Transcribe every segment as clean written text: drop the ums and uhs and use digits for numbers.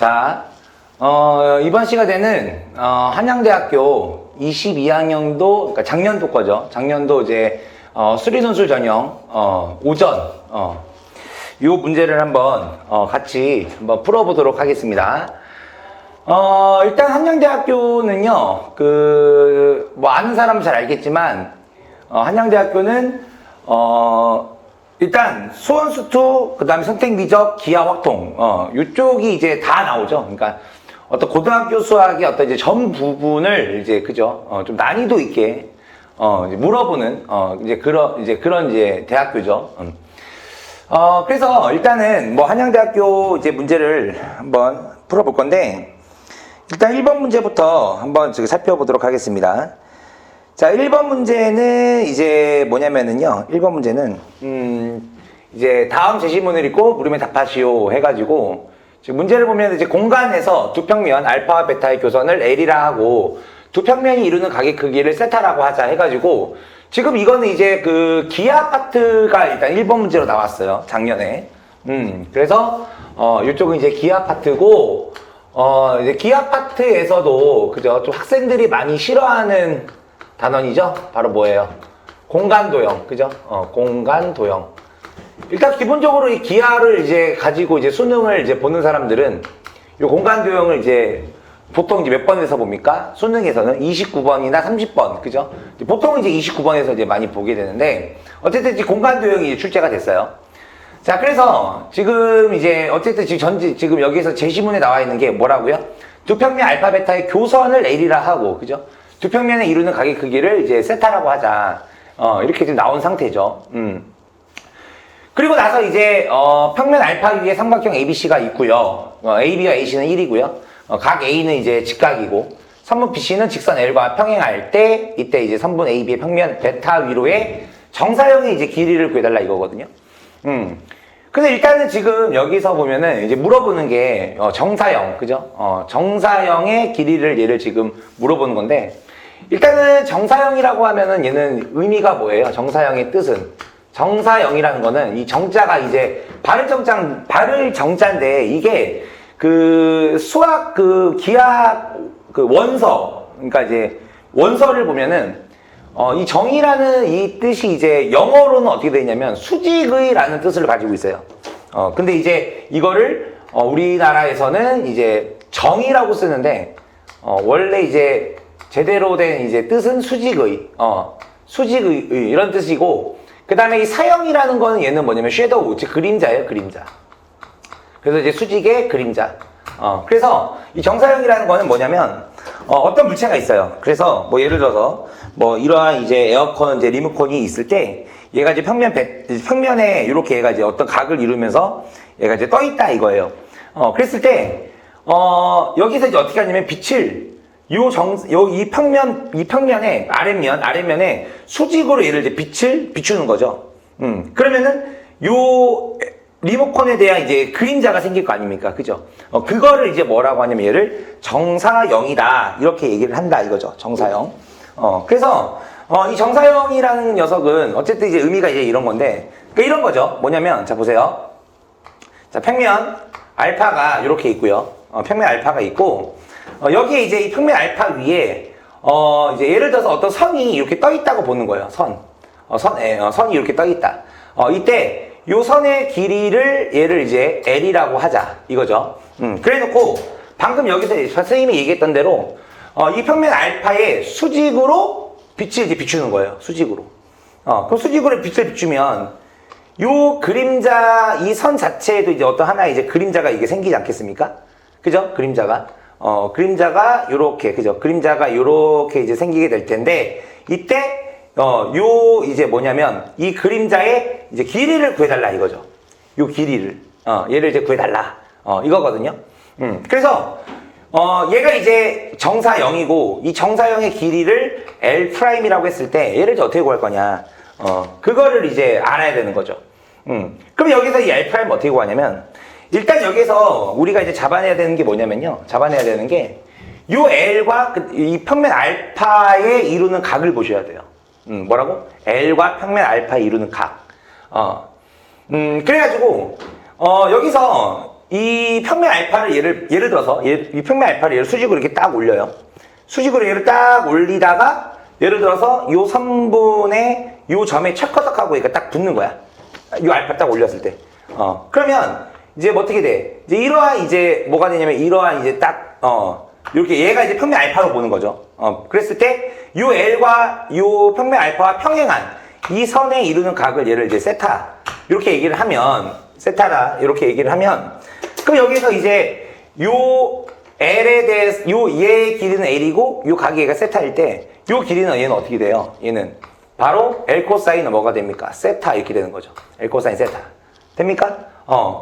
자, 이번 시간에는, 한양대학교 22학년도, 그러니까 작년도 거죠. 작년도 이제, 수리논술 전형, 오전, 요 문제를 한번, 같이 한번 풀어보도록 하겠습니다. 일단 한양대학교는요, 뭐 아는 사람은 잘 알겠지만, 한양대학교는, 일단 수원수투, 그 다음에 선택미적, 기하확통, 이쪽이 이제 다 나오죠. 그러니까 어떤 고등학교 수학의 어떤 이제 전 부분을 이제 그죠, 좀 난이도 있게 이제 물어보는 이제 그런 이제 대학교죠. 그래서 일단은 뭐 한양대학교 이제 문제를 한번 풀어볼 건데, 일단 1번 문제부터 한번 살펴보도록 하겠습니다. 자, 1번 문제는 이제 뭐냐면은요, 1번 문제는, 이제 다음 제시문을 읽고 물음에 답하시오 해가지고, 지금 문제를 보면 이제 공간에서 두 평면, 알파와 베타의 교선을 L이라 하고, 두 평면이 이루는 각의 크기를 세타라고 하자 해가지고, 지금 이거는 이제 그 기하 파트가 일단 1번 문제로 나왔어요, 작년에. 그래서, 이쪽은 이제 기하 파트고, 이제 기하 파트에서도, 그죠, 좀 학생들이 많이 싫어하는 단원이죠? 바로 뭐예요? 공간도형, 그죠? 공간도형. 일단 기본적으로 이 기하를 이제 가지고 이제 수능을 이제 보는 사람들은 이 공간도형을 이제 보통 이제 몇 번에서 봅니까? 수능에서는 29번이나 30번, 그죠? 보통 이제 29번에서 이제 많이 보게 되는데, 어쨌든 이제 공간도형이 이제 출제가 됐어요. 자, 그래서 지금 이제 어쨌든 지금 여기서 제시문에 나와 있는 게 뭐라고요? 두 평면 알파 베타의 교선을 L이라 하고, 그죠? 두 평면에 이루는 각의 크기를 이제 세타라고 하자. 이렇게 지금 나온 상태죠. 그리고 나서 이제, 평면 알파 위에 삼각형 ABC가 있고요. AB와 AC는 1이고요. 각 A는 이제 직각이고, 선분 BC는 직선 L과 평행할 때, 이때 이제 선분 AB의 평면 베타 위로의 정사형의 이제 길이를 구해달라 이거거든요. 근데 일단은 지금 여기서 보면은 이제 물어보는 게, 정사형, 그죠? 정사형의 길이를 얘를 지금 물어보는 건데, 일단은 정사형이라고 하면은 얘는 의미가 뭐예요? 정사형의 뜻은. 정사형이라는 거는 이 정자가 이제 발을 정자인데 이게 그 수학 그 기하 그 원서, 그러니까 이제 원서를 보면은 이 정이라는 이 뜻이 이제 영어로는 어떻게 되냐면 수직의라는 뜻을 가지고 있어요. 근데 이제 이거를 우리나라에서는 이제 정이라고 쓰는데 원래 이제 제대로 된 이제 뜻은 수직의, 수직의 이런 뜻이고, 그 다음에 이 사형이라는 거는 얘는 뭐냐면 섀도우, 즉 그림자예요, 그림자. 그래서 이제 수직의 그림자. 그래서 이 정사형이라는 거는 뭐냐면 어떤 물체가 있어요. 그래서 뭐 예를 들어서 뭐 이러한 이제 에어컨 이제 리모컨이 있을 때 얘가 이제 평면에 이렇게 얘가 이제 어떤 각을 이루면서 얘가 이제 떠 있다 이거예요. 그랬을 때 여기서 이제 어떻게 하냐면 빛을 이 평면에, 아랫면에 수직으로 얘를 이제 빛을 비추는 거죠. 그러면은, 요 리모컨에 대한 이제 그림자가 생길 거 아닙니까? 그죠? 그거를 이제 뭐라고 하냐면 얘를 정사형이다. 이렇게 얘기를 한다 이거죠. 정사형. 그래서, 이 정사형이라는 녀석은 어쨌든 이제 의미가 이제 이런 건데, 그러니까 이런 거죠. 뭐냐면, 자, 보세요. 자, 평면 알파가 이렇게 있고요. 평면 알파가 있고, 여기에 이제 이 평면 알파 위에, 이제 예를 들어서 어떤 선이 이렇게 떠 있다고 보는 거예요. 선이 이렇게 떠 있다. 이때, 요 선의 길이를, 얘를 이제 L이라고 하자. 이거죠. 그래 놓고, 방금 여기서 선생님이 얘기했던 대로, 이 평면 알파에 수직으로 빛을 이제 비추는 거예요. 수직으로. 그럼 수직으로 빛을 비추면, 요 그림자, 이 선 자체에도 이제 어떤 하나의 이제 그림자가 이게 생기지 않겠습니까? 그죠? 그림자가 요렇게, 그죠? 그림자가 요렇게 이제 생기게 될 텐데, 이때, 이제 뭐냐면, 이 그림자의 이제 길이를 구해달라 이거죠. 요 길이를. 얘를 이제 구해달라. 이거거든요. 그래서, 얘가 이제 정사형이고, 이 정사형의 길이를 L'이라고 했을 때, 얘를 이제 어떻게 구할 거냐. 그거를 이제 알아야 되는 거죠. 그럼 여기서 이 L' 어떻게 구하냐면, 일단 여기서 우리가 이제 잡아내야 되는 게 뭐냐면요. 잡아내야 되는 게, 요 L과 이 평면 알파에 이루는 각을 보셔야 돼요. 뭐라고? L과 평면 알파에 이루는 각. 그래가지고, 여기서 이 평면 알파를 예를 들어서 이 평면 알파를 얘를 수직으로 이렇게 딱 올려요. 수직으로 얘를 딱 올리다가 예를 들어서 요 선분의 요 점에 척커덕하고 얘가 딱 붙는 거야. 요 알파 딱 올렸을 때. 그러면 이제 뭐 어떻게 돼? 이제 이러한 이제 뭐가 되냐면 이러한 이제 딱 이렇게 얘가 이제 평면 알파로 보는 거죠. 그랬을 때 요 L과 요 평면 알파와 평행한 이 선에 이루는 각을 얘를 이제 세타 이렇게 얘기를 하면 세타라 이렇게 얘기를 하면 그럼 여기서 이제 요 L에 대해서 요 얘의 길이는 L이고 요 각이 얘가 세타일 때 요 길이는 얘는 어떻게 돼요? 얘는 바로 L 코사인은 뭐가 됩니까? 세타 이렇게 되는 거죠. L 코사인 세타 됩니까?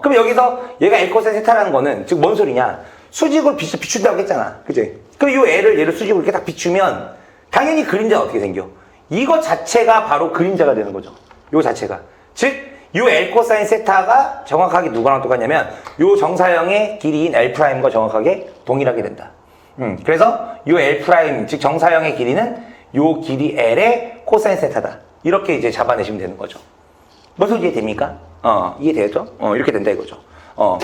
그럼 여기서 얘가 L 코사인 세타라는 거는 즉 뭔 소리냐? 수직으로 비춘다고 했잖아. 그치? 그럼 요 얘를 수직으로 이렇게 딱 비추면 당연히 그림자가 어떻게 생겨? 이거 자체가 바로 그림자가 되는 거죠. 요 자체가. 즉, 요 L 코사인 세타가 정확하게 누구랑 똑같냐면 요 정사형의 길이인 L'과 정확하게 동일하게 된다. 그래서 요 L', 즉 정사형의 길이는 요 길이 L의 코사인 세타다. 이렇게 이제 잡아내시면 되는 거죠. 무슨 소리 이해됩니까? 이해되죠? 이렇게 된다 이거죠.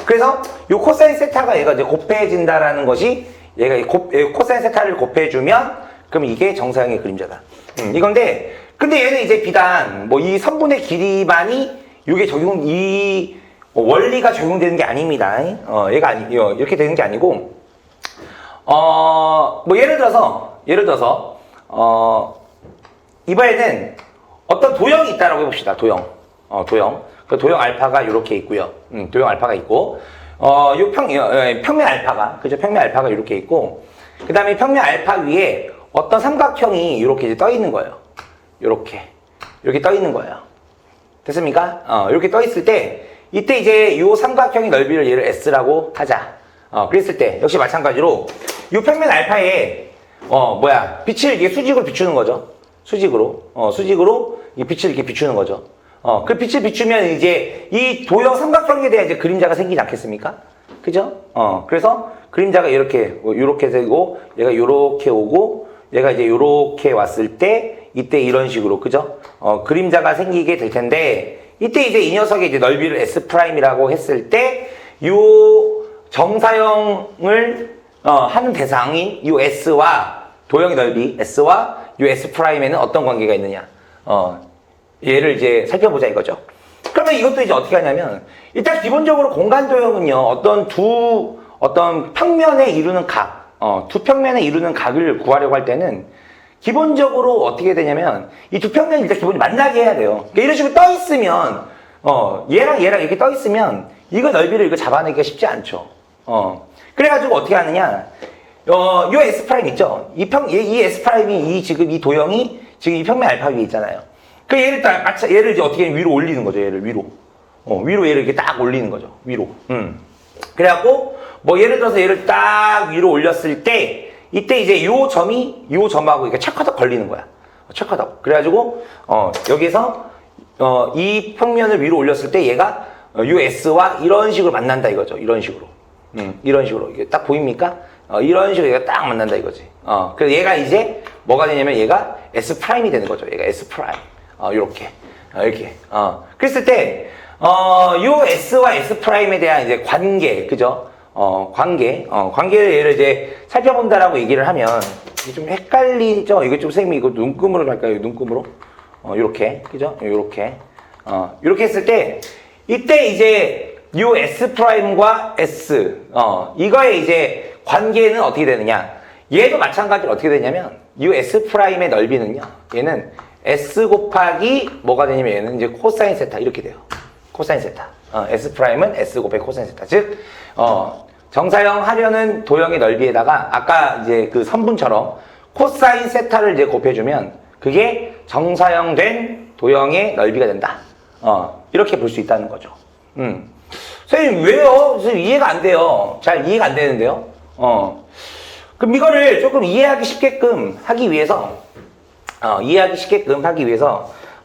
그래서 요 코사인 세타가 얘가 이제 곱해진다라는 것이 얘가 코사인 세타를 곱해주면 그럼 이게 정사형의 그림자다. 이건데 근데 얘는 이제 비단 뭐 이 선분의 길이만이 이게 이 원리가 적용되는 게 아닙니다. 얘가 이렇게 되는 게 아니고 뭐 예를 들어서 이번에는 어떤 도형이 있다라고 해봅시다. 도형. 그 도형 알파가 이렇게 있고요. 도형 알파가 있고 요 평면 알파가 그죠? 평면 알파가 이렇게 있고 그 다음에 평면 알파 위에 어떤 삼각형이 이렇게 이제 떠 있는 거예요. 이렇게 떠 있는 거예요. 됐습니까? 이렇게 떠 있을 때 이때 이제 요 삼각형의 넓이를 얘를 S라고 하자. 그랬을 때 역시 마찬가지로 요 평면 알파에 빛을 이게 수직으로 비추는 거죠. 수직으로 이 빛을 이렇게 비추는 거죠. 그 빛을 비추면 이제 이 도형 삼각형에 대한 이제 그림자가 생기지 않겠습니까? 그죠? 그래서 그림자가 요렇게 되고 얘가 요렇게 오고 얘가 이제 요렇게 왔을 때 이때 이런 식으로 그죠? 그림자가 생기게 될 텐데 이때 이제 이 녀석의 이제 넓이를 S'이라고 했을 때 요 정사형을 하는 대상인 요 S와 도형의 넓이 S와 요 S'에는 어떤 관계가 있느냐? 얘를 이제 살펴보자 이거죠. 그러면 이것도 이제 어떻게 하냐면 일단 기본적으로 공간 도형은요 어떤 평면에 이루는 각, 두 평면에 이루는 각을 구하려고 할 때는 기본적으로 어떻게 되냐면 이 두 평면이 일단 기본적으로 만나게 해야 돼요. 그러니까 이런 식으로 떠 있으면 얘랑 이렇게 떠 있으면 이거 넓이를 이거 잡아내기가 쉽지 않죠. 그래가지고 어떻게 하느냐? 요 S' 있죠? 이 S''이 지금 이 도형이 지금 이 평면 알파 위에 있잖아요. 그 얘를 이제 어떻게 위로 올리는 거죠, 얘를 위로. 위로 얘를 이렇게 딱 올리는 거죠, 위로. 그래갖고, 뭐 예를 들어서 얘를 딱 위로 올렸을 때, 이때 이제 요 점하고 이렇게 착화덕 걸리는 거야. 착화덕. 그래가지고, 여기서, 이 평면을 위로 올렸을 때 얘가 요 S와 이런 식으로 만난다 이거죠, 이런 식으로. 이런 식으로. 이게 딱 보입니까? 이런 식으로 얘가 딱 만난다 이거지. 그래서 얘가 이제 뭐가 되냐면 얘가 S'이 되는 거죠. 얘가 S'. 이렇게. 그랬을 때, 요 S와 S'에 대한 이제 관계, 그죠? 관계를 얘를 이제 살펴본다라고 얘기를 하면, 이게 좀 헷갈리죠? 이거 좀 선생님이 이거 눈금으로 할까요? 눈금으로? 요렇게. 그죠? 요렇게. 요렇게 했을 때, 이때 이제 요 S'과 S, 이거의 이제 관계는 어떻게 되느냐? 얘도 마찬가지로 어떻게 되냐면, 이 S'의 넓이는요, 얘는 S 곱하기 뭐가 되냐면 얘는 이제 코사인 세타 이렇게 돼요. 코사인 세타. S'은 S 곱하기 코사인 세타. 즉, 정사형 하려는 도형의 넓이에다가 아까 이제 그 선분처럼 코사인 세타를 이제 곱해주면 그게 정사형 된 도형의 넓이가 된다. 이렇게 볼 수 있다는 거죠. 선생님, 왜요? 선생님, 이해가 안 돼요. 잘 이해가 안 되는데요? 그럼 이거를 조금 이해하기 쉽게끔 하기 위해서,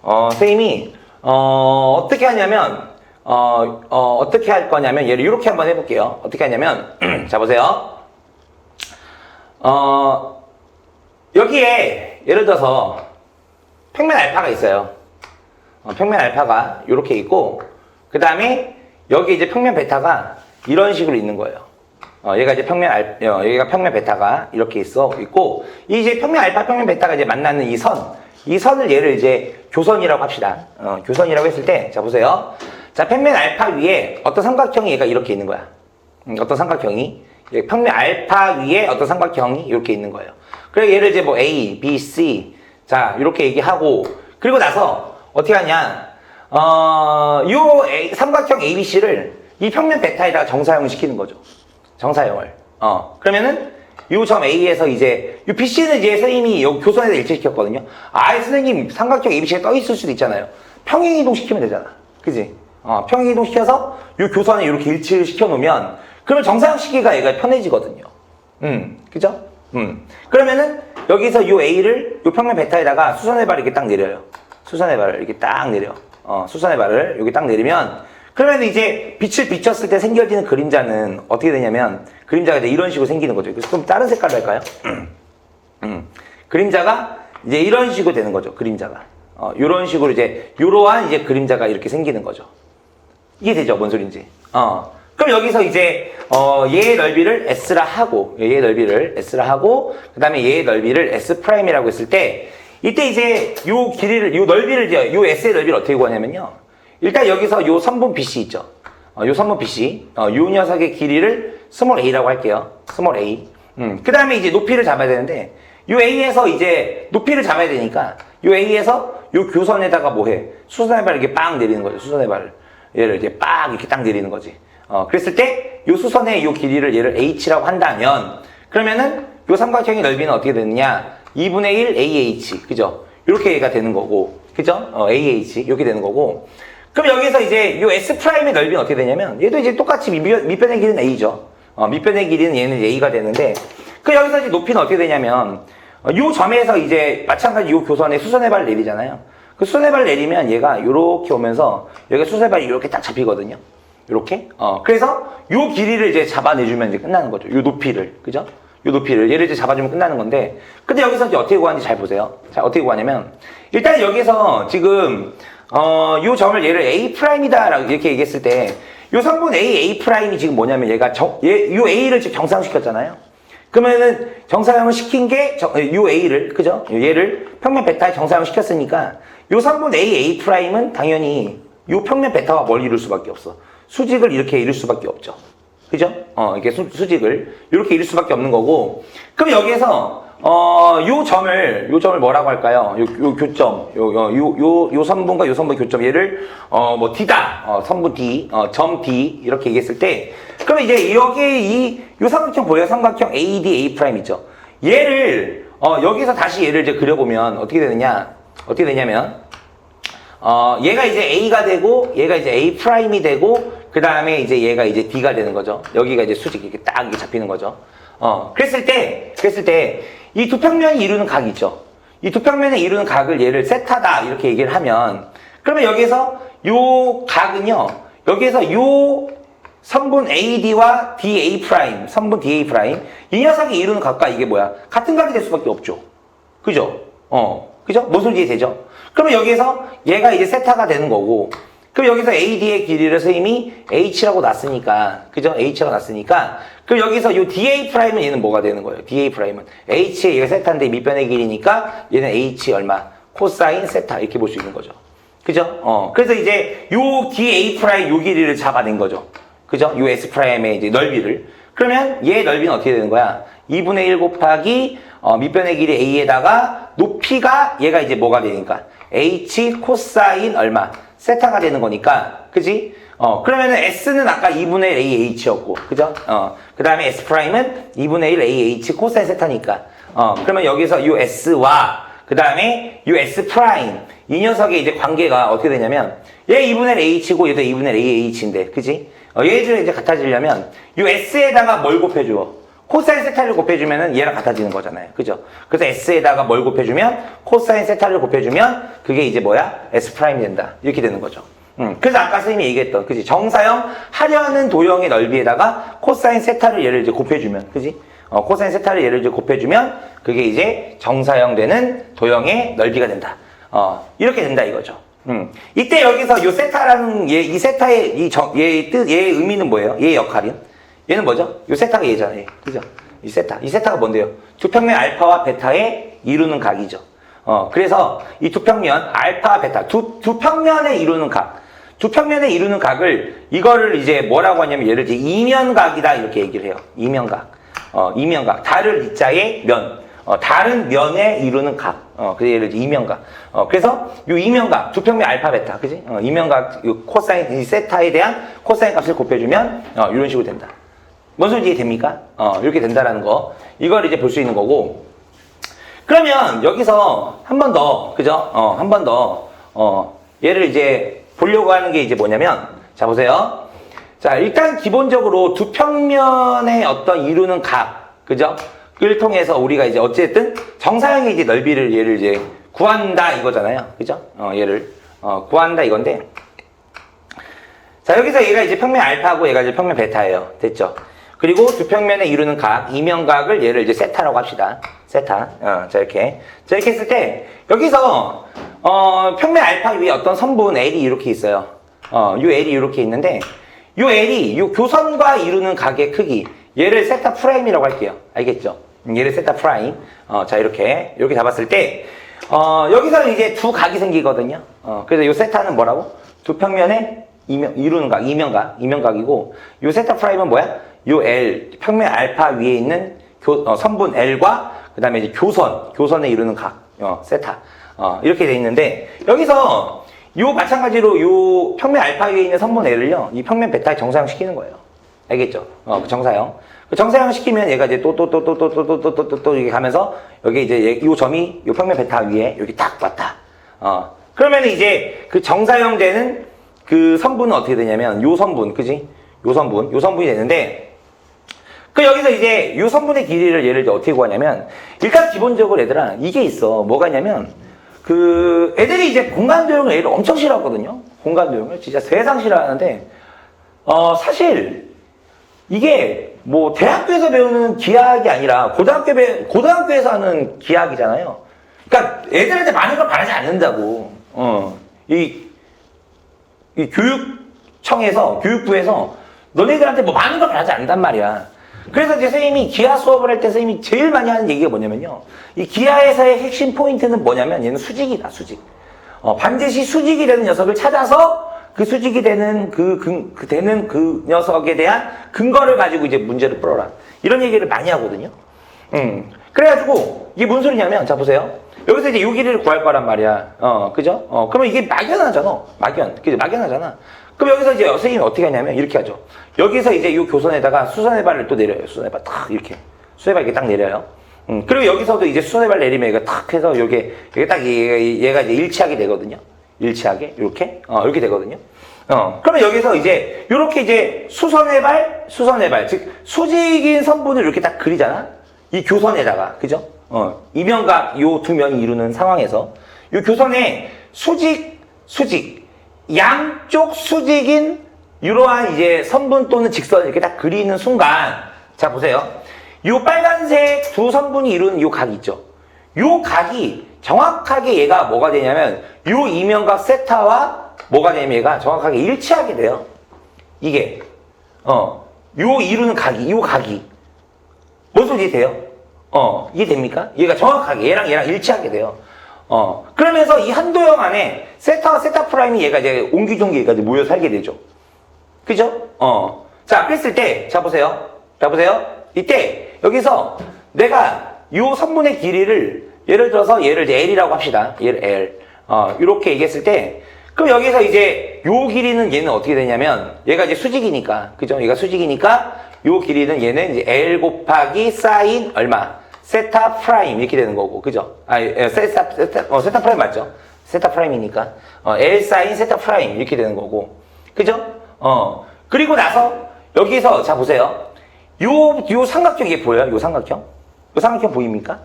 선생님이, 어떻게 하냐면, 어떻게 할 거냐면, 얘를 이렇게 한번 해볼게요. 어떻게 하냐면, 자, 보세요. 여기에, 예를 들어서, 평면 알파가 있어요. 평면 알파가 이렇게 있고, 그 다음에, 여기 이제 평면 베타가 이런 식으로 있는 거예요. 얘가 이제 여기가 평면 베타가 이렇게 있고, 이제 평면 알파, 평면 베타가 이제 만나는 이 선을 얘를 이제 교선이라고 합시다. 교선이라고 했을 때, 자, 보세요. 자, 평면 알파 위에 어떤 삼각형이 얘가 이렇게 있는 거야. 어떤 삼각형이, 평면 알파 위에 어떤 삼각형이 이렇게 있는 거예요. 그래서 얘를 이제 뭐 A, B, C, 자, 이렇게 얘기하고, 그리고 나서 어떻게 하냐, 요 삼각형 ABC를 이 평면 베타에다가 정사형을 시키는 거죠. 정사형을. 그러면은 요 점 A에서 이제 요 BC는 이제 선생님이 여기 교선에다 일치시켰거든요. 선생님 삼각형 ABC가 떠 있을 수도 있잖아요. 평행 이동시키면 되잖아. 그지? 평행 이동시켜서 요 교선에 이렇게 일치를 시켜놓으면 그러면 정사형 시기가 얘가 편해지거든요. 그죠? 그러면은 여기서 요 A를 요 평면 베타에다가 수선의 발을 이렇게 딱 내려요. 수선의 발을 이렇게 딱 내려. 수선의 발을 여기 딱 내리면 그러면 이제 빛을 비췄을 때 생겨지는 그림자는 어떻게 되냐면 그림자가 이제 이런 식으로 생기는 거죠. 그래서 좀 다른 색깔로 할까요? 그림자가 이제 이런 식으로 되는 거죠. 그림자가. 요런 식으로 요러한 이제 그림자가 이렇게 생기는 거죠. 이게 되죠? 뭔 소린지. 그럼 여기서 이제 얘의 넓이를 S라 하고 얘의 넓이를 S라 하고 그 다음에 얘의 넓이를 S'이라고 했을 때 이때 이제 요 길이를 요 넓이를 이제 요 S의 넓이를 어떻게 구하냐면요. 일단 여기서 요 선분 BC 있죠. 요 선분 BC 요 녀석의 길이를 스몰 a라고 할게요. 스몰 a. 그 다음에 이제 높이를 잡아야 되는데 요 a에서 이제 높이를 잡아야 되니까 요 a에서 요 교선에다가 뭐해? 수선의 발을 이렇게 빵 내리는 거죠. 수선의 발을 얘를 이제 빡 이렇게 딱 내리는 거지. 그랬을 때 요 수선의 요 길이를 얘를 h라고 한다면 그러면은 요 삼각형의 넓이는 어떻게 되느냐? 2분의 1 AH 그죠? 이렇게 얘가 되는 거고 그죠? AH 이렇게 되는 거고 그럼 여기서 이제 요 S'의 넓이는 어떻게 되냐면 얘도 이제 똑같이 밑변의 길이는 A죠. 밑변의 길이는 얘는 A가 되는데 그 여기서 이제 높이는 어떻게 되냐면 요 점에서 이제 마찬가지 요 교선에 수선의 발을 내리잖아요. 그 수선의 발을 내리면 얘가 요렇게 오면서 여기가 수선의 발이 이렇게 딱 잡히거든요. 요렇게. 그래서 요 길이를 이제 잡아내주면 이제 끝나는 거죠. 요 높이를. 그죠? 요 높이를. 얘를 이제 잡아주면 끝나는 건데 근데 여기서 이제 어떻게 구하는지 잘 보세요. 자, 어떻게 구하냐면 일단 여기서 지금 요 점을 얘를 A'이다 라고 이렇게 얘기했을 때 요 성분 A'이 지금 뭐냐면 얘가 요 A를 지금 정사형시켰잖아요. 그러면은 정사형을 시킨 게 요 A를 그죠? 얘를 평면 베타에 정사형시켰으니까 요 성분 A'은 당연히 요 평면 베타와 멀리 이룰 수밖에 없어. 수직을 이렇게 이룰 수밖에 없죠. 그죠? 이렇게 수직을 이렇게 이룰 수밖에 없는 거고 그럼 여기에서 요 점을 뭐라고 할까요? 요 교점, 요 선분과 요 선분의 교점, 얘를, 뭐, D다, 선분 D, 점 D, 이렇게 얘기했을 때, 그러면 이제 여기에 요 삼각형 보여요? 삼각형 AD, A' 있죠? 얘를, 여기서 다시 얘를 이제 그려보면 어떻게 되느냐? 어떻게 되냐면, 얘가 이제 A가 되고, 얘가 이제 A'이 되고, 그 다음에 이제 얘가 이제 D가 되는 거죠. 여기가 이제 수직 이렇게 딱 이렇게 잡히는 거죠. 그랬을 때, 이 두 평면이 이루는 각이 있죠. 이 두 평면이 이루는 각을 얘를 세타다 이렇게 얘기를 하면 그러면 여기서 요 각은요. 여기에서 요 선분 AD와 DA', 선분 DA', 이 녀석이 이루는 각과 이게 뭐야? 같은 각이 될 수밖에 없죠. 그죠? 그죠? 뭔 소리 되죠? 그러면 여기에서 얘가 이제 세타가 되는 거고 그럼 여기서 AD의 길이를 선생님이 H라고 놨으니까 그죠? H라고 놨으니까 그럼 여기서 요 DA'은 얘는 뭐가 되는 거예요? DA'은 H의 얘가 세타인데 밑변의 길이니까 얘는 H 얼마? 코사인 세타 이렇게 볼 수 있는 거죠. 그죠? 그래서 이제 요 DA' 요 길이를 잡아낸 거죠. 그죠? 요 S'의 이제 넓이를. 그러면 얘의 넓이는 어떻게 되는 거야? 2분의 1 곱하기 밑변의 길이 A에다가 높이가 얘가 이제 뭐가 되니까 H 코사인 얼마? 세타가 되는 거니까, 그지? 그러면은 S는 아까 2분의 1 AH였고, 그죠? 그 다음에 S'은 2분의 1 AH 코사인 세타니까, 그러면 여기서 요 S와, 그 다음에 요 S', 이 녀석의 이제 관계가 어떻게 되냐면, 얘 2분의 1 H고 얘도 2분의 1 AH인데, 그지? 얘들이 이제 같아지려면, 요 S에다가 뭘 곱해줘? 코사인 세타를 곱해주면은 얘랑 같아지는 거잖아요. 그죠? 그래서 S에다가 뭘 곱해주면 코사인 세타를 곱해주면 그게 이제 뭐야? S' 된다. 이렇게 되는 거죠. 그래서 아까 선생님이 얘기했던, 그지? 정사형 하려는 도형의 넓이에다가 코사인 세타를 얘를 이제 곱해주면, 그지? 코사인 세타를 얘를 이제 곱해주면 그게 이제 정사형 되는 도형의 넓이가 된다. 이렇게 된다 이거죠. 이때 여기서 요 세타라는 얘, 이 세타의 얘의 뜻, 얘의 의미는 뭐예요? 얘의 역할은? 얘는 뭐죠? 요 세타가 얘잖아요. 그죠? 이 세타가 뭔데요? 두 평면 알파와 베타에 이루는 각이죠. 그래서 이 두 평면, 알파, 베타, 두 평면에 이루는 각. 두 평면에 이루는 각을, 이거를 이제 뭐라고 하냐면, 예를 들어 이면각이다, 이렇게 얘기를 해요. 이면각. 이면각. 다를 이자의 면. 다른 면에 이루는 각. 그래서 예를 들어 이면각. 그래서 요 이면각, 두 평면 알파, 베타. 그지? 이면각, 요 코사인, 이 세타에 대한 코사인 값을 곱해주면, 이런 식으로 된다. 뭔 소리 이해됩니까? 이렇게 된다라는 거. 이걸 이제 볼 수 있는 거고. 그러면 여기서 한 번 더, 그죠? 한 번 더, 얘를 이제 보려고 하는 게 이제 뭐냐면, 자, 보세요. 자, 일단 기본적으로 두 평면의 어떤 이루는 각, 그죠? 을 통해서 우리가 이제 어쨌든 정사형의 이제 넓이를 얘를 이제 구한다 이거잖아요. 그죠? 얘를, 구한다 이건데. 자, 여기서 얘가 이제 평면 알파고 얘가 이제 평면 베타예요. 됐죠? 그리고 두 평면에 이루는 각, 이면각을 얘를 이제 세타라고 합시다. 세타. 자, 이렇게. 자, 이렇게 했을 때, 여기서, 평면 알파 위에 어떤 선분 L이 이렇게 있어요. 요 L이 이렇게 있는데, 요 L이 요 교선과 이루는 각의 크기, 얘를 세타 프라임이라고 할게요. 알겠죠? 얘를 세타 프라임. 자, 이렇게 잡았을 때, 여기서 이제 두 각이 생기거든요. 그래서 요 세타는 뭐라고? 두 평면에 이루는 각, 이면각이고, 요 세타 프라임은 뭐야? 요 L, 평면 알파 위에 있는 선분 L과 그 다음에 이제 교선에 이루는 각, 세타. 이렇게 돼 있는데, 여기서 요 마찬가지로 요 평면 알파 위에 있는 선분 L을요, 이 평면 베타에 정사형 시키는 거예요. 알겠죠? 그 정사형. 그 정사형 시키면 얘가 이제 또 이렇게 가면서, 여기 이제 요 점이 요 평면 베타 위에 여기 딱 왔다. 그러면 이제 그 정사형 되는 그 선분은 어떻게 되냐면, 요 선분, 그지? 요 선분이 되는데, 그 여기서 이제 요 선분의 길이를 얘를 이제 어떻게 구하냐면, 일단 기본적으로 얘들아, 이게 있어. 뭐가 있냐면, 그 애들이 이제 공간 도형을 얘를 엄청 싫어하거든요. 공간 도형을 진짜 세상 싫어하는데, 사실 이게 뭐 대학교에서 배우는 기하학이 아니라 고등학교에서 하는 기하학이잖아요. 그러니까 애들한테 많은 걸 바라지 않는다고. 이 교육부에서 너네들한테 뭐 많은 걸 바라지 않는단 말이야. 그래서 이제 선생님이 기하 수업을 할 때 선생님이 제일 많이 하는 얘기가 뭐냐면요. 이 기하에서의 핵심 포인트는 뭐냐면 얘는 수직이다, 수직. 반드시 수직이 되는 녀석을 찾아서 그 수직이 되는 되는 그 녀석에 대한 근거를 가지고 이제 문제를 풀어라. 이런 얘기를 많이 하거든요. 그래가지고 이게 뭔 소리냐면, 자, 보세요. 여기서 이제 요 길이를 구할 거란 말이야. 그죠? 그러면 이게 막연하잖아. 그죠? 막연하잖아. 그럼 여기서 이제 선생님이 어떻게 하냐면 이렇게 하죠. 여기서 이제 이 교선에다가 수선의 발을 또 내려요. 수선의 발 탁 이렇게. 수선의 발 이렇게 딱 내려요. 그리고 여기서도 이제 수선의 발 내리면 얘가 탁 해서 여기 딱 얘가 이제 일치하게 되거든요. 일치하게. 이렇게. 이렇게 되거든요. 그러면 여기서 이제 이렇게 이제 수선의 발. 즉 수직인 선분을 이렇게 딱 그리잖아. 이 교선에다가. 그죠? 이면각 요 두 면이 이루는 상황에서 요 교선에 수직 양쪽 수직인 이러한 이제 선분 또는 직선을 이렇게 딱 그리는 순간, 자 보세요. 요 빨간색 두 선분이 이루는 요 각이 있죠. 요 각이 정확하게 얘가 뭐가 되냐면 요 이면각 세타와 뭐가 되냐면 얘가 정확하게 일치하게 돼요. 이게 요 이루는 각이 요 각이 뭔 소리 돼요? 이해됩니까? 얘가 정확하게 얘랑 일치하게 돼요. 그러면서 이 한 도형 안에 세타와 세타 프라임이 얘가 이제 옹기종기 얘가 모여 살게 되죠. 그죠? 자, 그랬을 때, 자, 보세요. 이때, 여기서 내가 요 선분의 길이를, 예를 들어서 얘를 이제 L이라고 합시다. 얘를 L. 이렇게 얘기했을 때, 그럼 여기서 이제 요 길이는 얘는 어떻게 되냐면, 얘가 이제 수직이니까, 그죠? 얘가 수직이니까, 요 길이는 얘는 이제 L 곱하기 사인 얼마? 세타 프라임 이렇게 되는 거고, 그죠? 세타 프라임 맞죠? 세타 프라임이니까 L 사인 세타 프라임 이렇게 되는 거고, 그죠? 그리고 나서 여기서 자 보세요. 요 삼각형 이게 보여요? 요 삼각형 보입니까?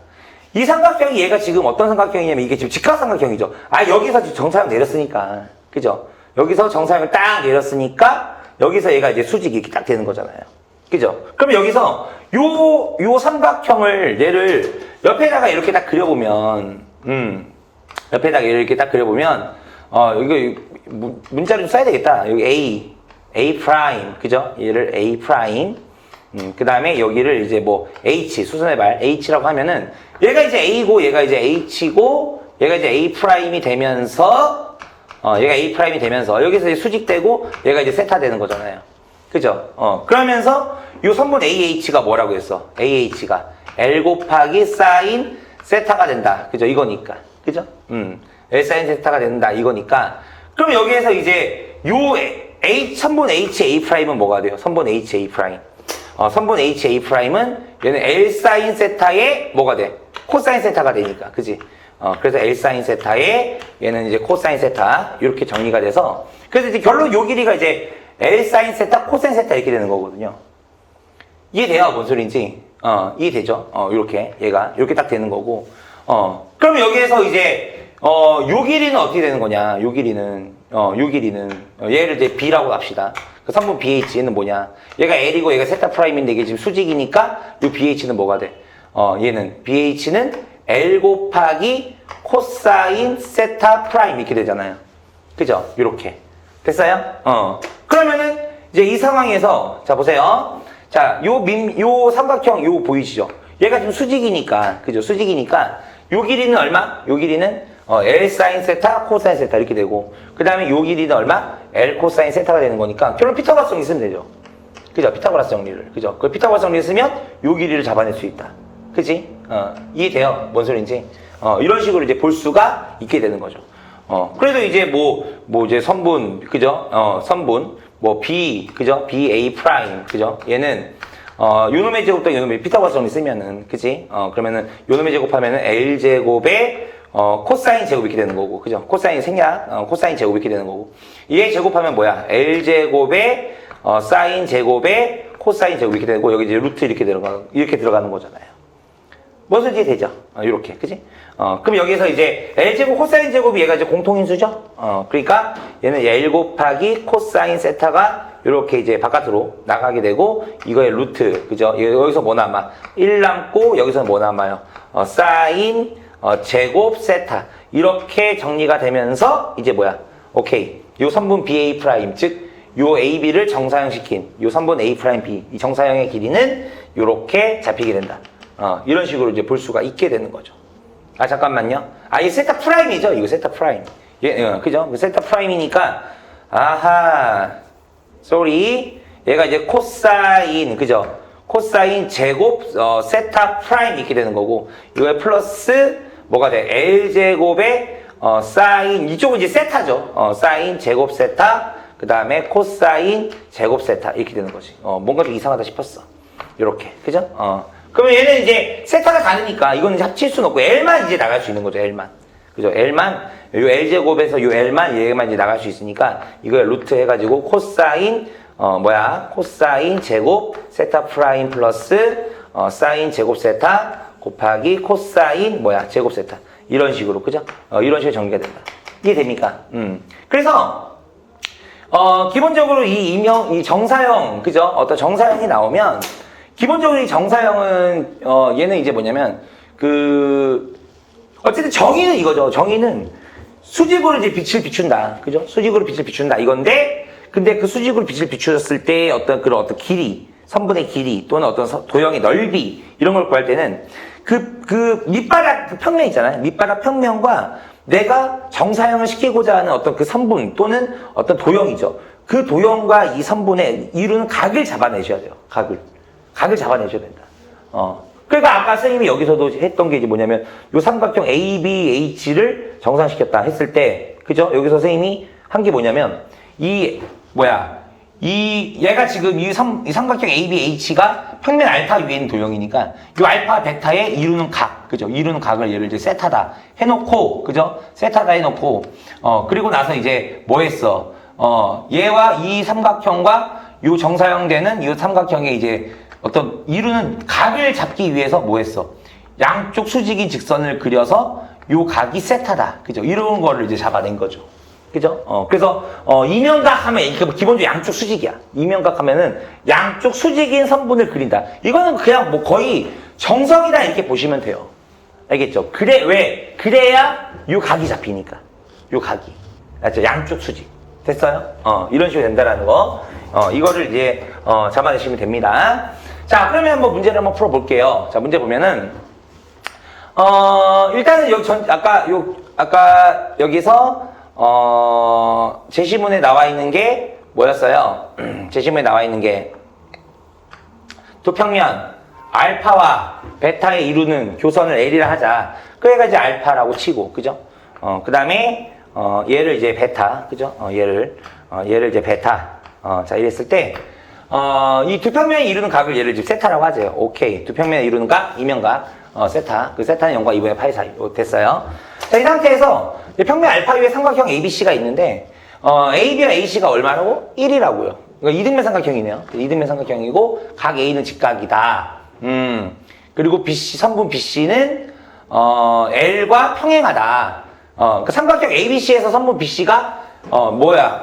이 삼각형이 얘가 지금 어떤 삼각형이냐면 이게 지금 직각삼각형이죠. 여기서 지금 정사형 내렸으니까, 그죠? 여기서 정사형을 딱 내렸으니까 여기서 얘가 이제 수직이 이렇게 딱 되는 거잖아요. 그죠? 그럼 여기서 요 삼각형을 얘를 옆에다가 이렇게 딱 그려보면, 이거 문자로 좀 써야 되겠다. 여기 A 프라임, 그죠? 얘를 A 프라임. 그 다음에 여기를 이제 뭐 H, 수선의 발, H라고 하면은 얘가 이제 A고 얘가 이제 H고 얘가 이제 A 프라임이 되면서 얘가 A 프라임이 되면서 여기서 이제 수직되고 얘가 이제 세타 되는 거잖아요. 그죠? 그러면서 요 선분 AH가 뭐라고 했어? AH가 L 곱하기 사인 세타가 된다. 그죠? 이거니까. 그죠? L 사인 세타가 된다. 이거니까. 그럼 여기에서 이제 요 선분 HA 프라임은 뭐가 돼요? 선분 HA 프라임. 선분 HA 프라임은 얘는 L 사인 세타에 뭐가 돼? 코사인 세타가 되니까. 그지? 그래서 L 사인 세타에 얘는 이제 코사인 세타. 이렇게 정리가 돼서 그래서 이제 결론 요 길이가 이제 L 사인 세타, 코사인 세타 이렇게 되는 거거든요. 이해돼요? 뭔 소리인지? 이해되죠? 요렇게 얘가 이렇게 딱 되는 거고. 그럼 여기에서 이제 요 길이는 어떻게 되는 거냐? 요 길이는 얘를 이제 B라고 합시다. 그 선분 BH는 뭐냐? 얘가 L이고 얘가 세타 프라임인데 이게 지금 수직이니까 요 BH는 뭐가 돼? 얘는 BH는 L 곱하기 코사인 세타 프라임 이렇게 되잖아요. 그죠? 요렇게. 됐어요? 그러면은 이제 이 상황에서 자 보세요. 자, 요 삼각형 요 보이시죠? 얘가 지금 수직이니까 그죠? 수직이니까 요 길이는 얼마? 요 길이는 L 사인 세타, 코사인 세타 이렇게 되고 그 다음에 요 길이는 얼마? L 코사인 세타가 되는 거니까 결론 피타고라스 정리 쓰면 되죠. 그죠? 피타고라스 정리를. 그죠? 그 피타고라스 정리를 쓰면 요 길이를 잡아낼 수 있다. 그지? 이해돼요? 뭔 소리인지? 이런 식으로 이제 볼 수가 있게 되는 거죠. 그래도 이제 이제 선분, 그죠? 선분, B, 그죠? BA 프라임, 그죠? 얘는, 요놈의 제곱도 요놈의 피타고라스 정리 쓰면은, 그지? 그러면은, 요놈의 제곱하면은 L제곱에, 코사인 제곱 이렇게 되는 거고, 그죠? 코사인 생략, 코사인 제곱 이렇게 되는 거고. 얘 제곱하면 뭐야? L제곱에, 사인 제곱에, 코사인 제곱 이렇게 되고, 여기 이제 루트 이렇게 들어가는 거잖아요. 뭔 소리 되죠? 이렇게, 그지? 그럼 여기서 이제 L제곱, 코사인 제곱이 얘가 이제 공통인수죠? 그러니까 얘는 L 곱하기 코사인 세타가 이렇게 이제 바깥으로 나가게 되고, 이거의 루트, 그죠? 여기서 뭐 남아? 1 남고, 여기서는 뭐 남아요? 사인, 제곱, 세타. 이렇게 정리가 되면서, 이제 뭐야? 오케이. 요 선분 BA 프라임, 즉, 요 AB를 정사형시킨, 요 선분 A 프라임 B, 이 정사형의 길이는 요렇게 잡히게 된다. 이런 식으로 이제 볼 수가 있게 되는 거죠. 잠깐만요. 이 세타 프라임이죠? 이거 세타 프라임. 그죠? 세타 프라임이니까, 쏘리. 얘가 이제 코사인, 그죠? 코사인 제곱, 세타 프라임 이렇게 되는 거고, 이거에 플러스, 뭐가 돼? L제곱에, 사인, 이쪽은 이제 세타죠. 사인 제곱 세타, 그 다음에 코사인 제곱 세타 이렇게 되는 거지. 뭔가 좀 이상하다 싶었어. 요렇게. 그죠? 그러면 얘는 이제 세타가 다르니까 이거는 합칠 수는 없고 L만 이제 나갈 수 있는 거죠. L만. 그죠? L만 요 L제곱에서 요 L만 얘만 이제 나갈 수 있으니까 이걸 루트 해가지고 코사인 코사인 제곱 세타 프라임 플러스 사인 제곱 세타 곱하기 코사인 제곱 세타 이런 식으로 그죠? 이런 식으로 전개가 된다. 이해됩니까? 그래서 기본적으로 이 정사형 그죠? 어떤 정사형이 나오면 기본적으로 이 정사형은 얘는 이제 뭐냐면 어쨌든 정의는 이거죠. 정의는 수직으로 이제 빛을 비춘다. 그죠? 수직으로 빛을 비춘다. 이건데 근데 그 수직으로 빛을 비추었을 때 어떤 길이, 선분의 길이 또는 어떤 도형의 넓이 이런 걸 구할 때는 그 밑바닥 평면 있잖아요. 밑바닥 평면과 내가 정사형을 시키고자 하는 어떤 그 선분 또는 어떤 도형이죠. 그 도형과 이 선분의 이루는 각을 잡아내셔야 돼요. 각을 잡아내셔야 된다. 그러니까 아까 선생님이 여기서도 했던 게 이제 뭐냐면 요 삼각형 ABH를 정상시켰다 했을 때 그죠? 여기서 선생님이 한 게 뭐냐면 얘가 지금 이 삼각형 ABH가 평면 알파 위에 있는 도형이니까 요 알파 베타에 이루는 각, 그죠? 이루는 각을 예를 들어 세타다 해놓고, 그죠? 세타다 해놓고, 그리고 나서 이제 뭐 했어? 얘와 이 삼각형과 요 정사형 되는 이 삼각형의 이제 어떤 이루는 각을 잡기 위해서 뭐 했어? 양쪽 수직인 직선을 그려서 요 각이 세타다. 그죠? 이런 거를 이제 잡아낸 거죠. 그죠? 그래서, 이면각 하면, 기본적으로 양쪽 수직이야. 이면각 하면은 양쪽 수직인 선분을 그린다. 이거는 그냥 뭐 거의 정석이다 이렇게 보시면 돼요. 알겠죠? 그래야 요 각이 잡히니까. 요 각이. 알죠? 양쪽 수직. 됐어요? 이런 식으로 된다라는 거. 이거를 이제, 잡아내시면 됩니다. 자, 그러면 한번 문제를 한번 풀어볼게요. 자, 문제 보면은, 일단은 여기 아까 여기서, 제시문에 나와 있는 게 뭐였어요? 제시문에 나와 있는 게, 두 평면, 알파와 베타에 이루는 교선을 L이라 하자. 그래가 이제 알파라고 치고, 그죠? 그 다음에, 얘를 이제 베타, 그죠? 얘를 이제 베타. 자, 이랬을 때, 이 두 평면이 이루는 각을 얘를 지금 세타라고 하죠. 오케이. 두 평면이 이루는 각, 이면각, 세타. 그 세타는 0과 2분의 파이 사이. 됐어요. 자, 이 상태에서 평면 알파 위에 삼각형 ABC가 있는데, AB와 AC가 얼마라고? 1이라고요. 그러니까 이등변 삼각형이네요. 이등변 삼각형이고, 각 A는 직각이다. 그리고 BC, 선분 BC는, L과 평행하다. 그 삼각형 ABC에서 선분 BC가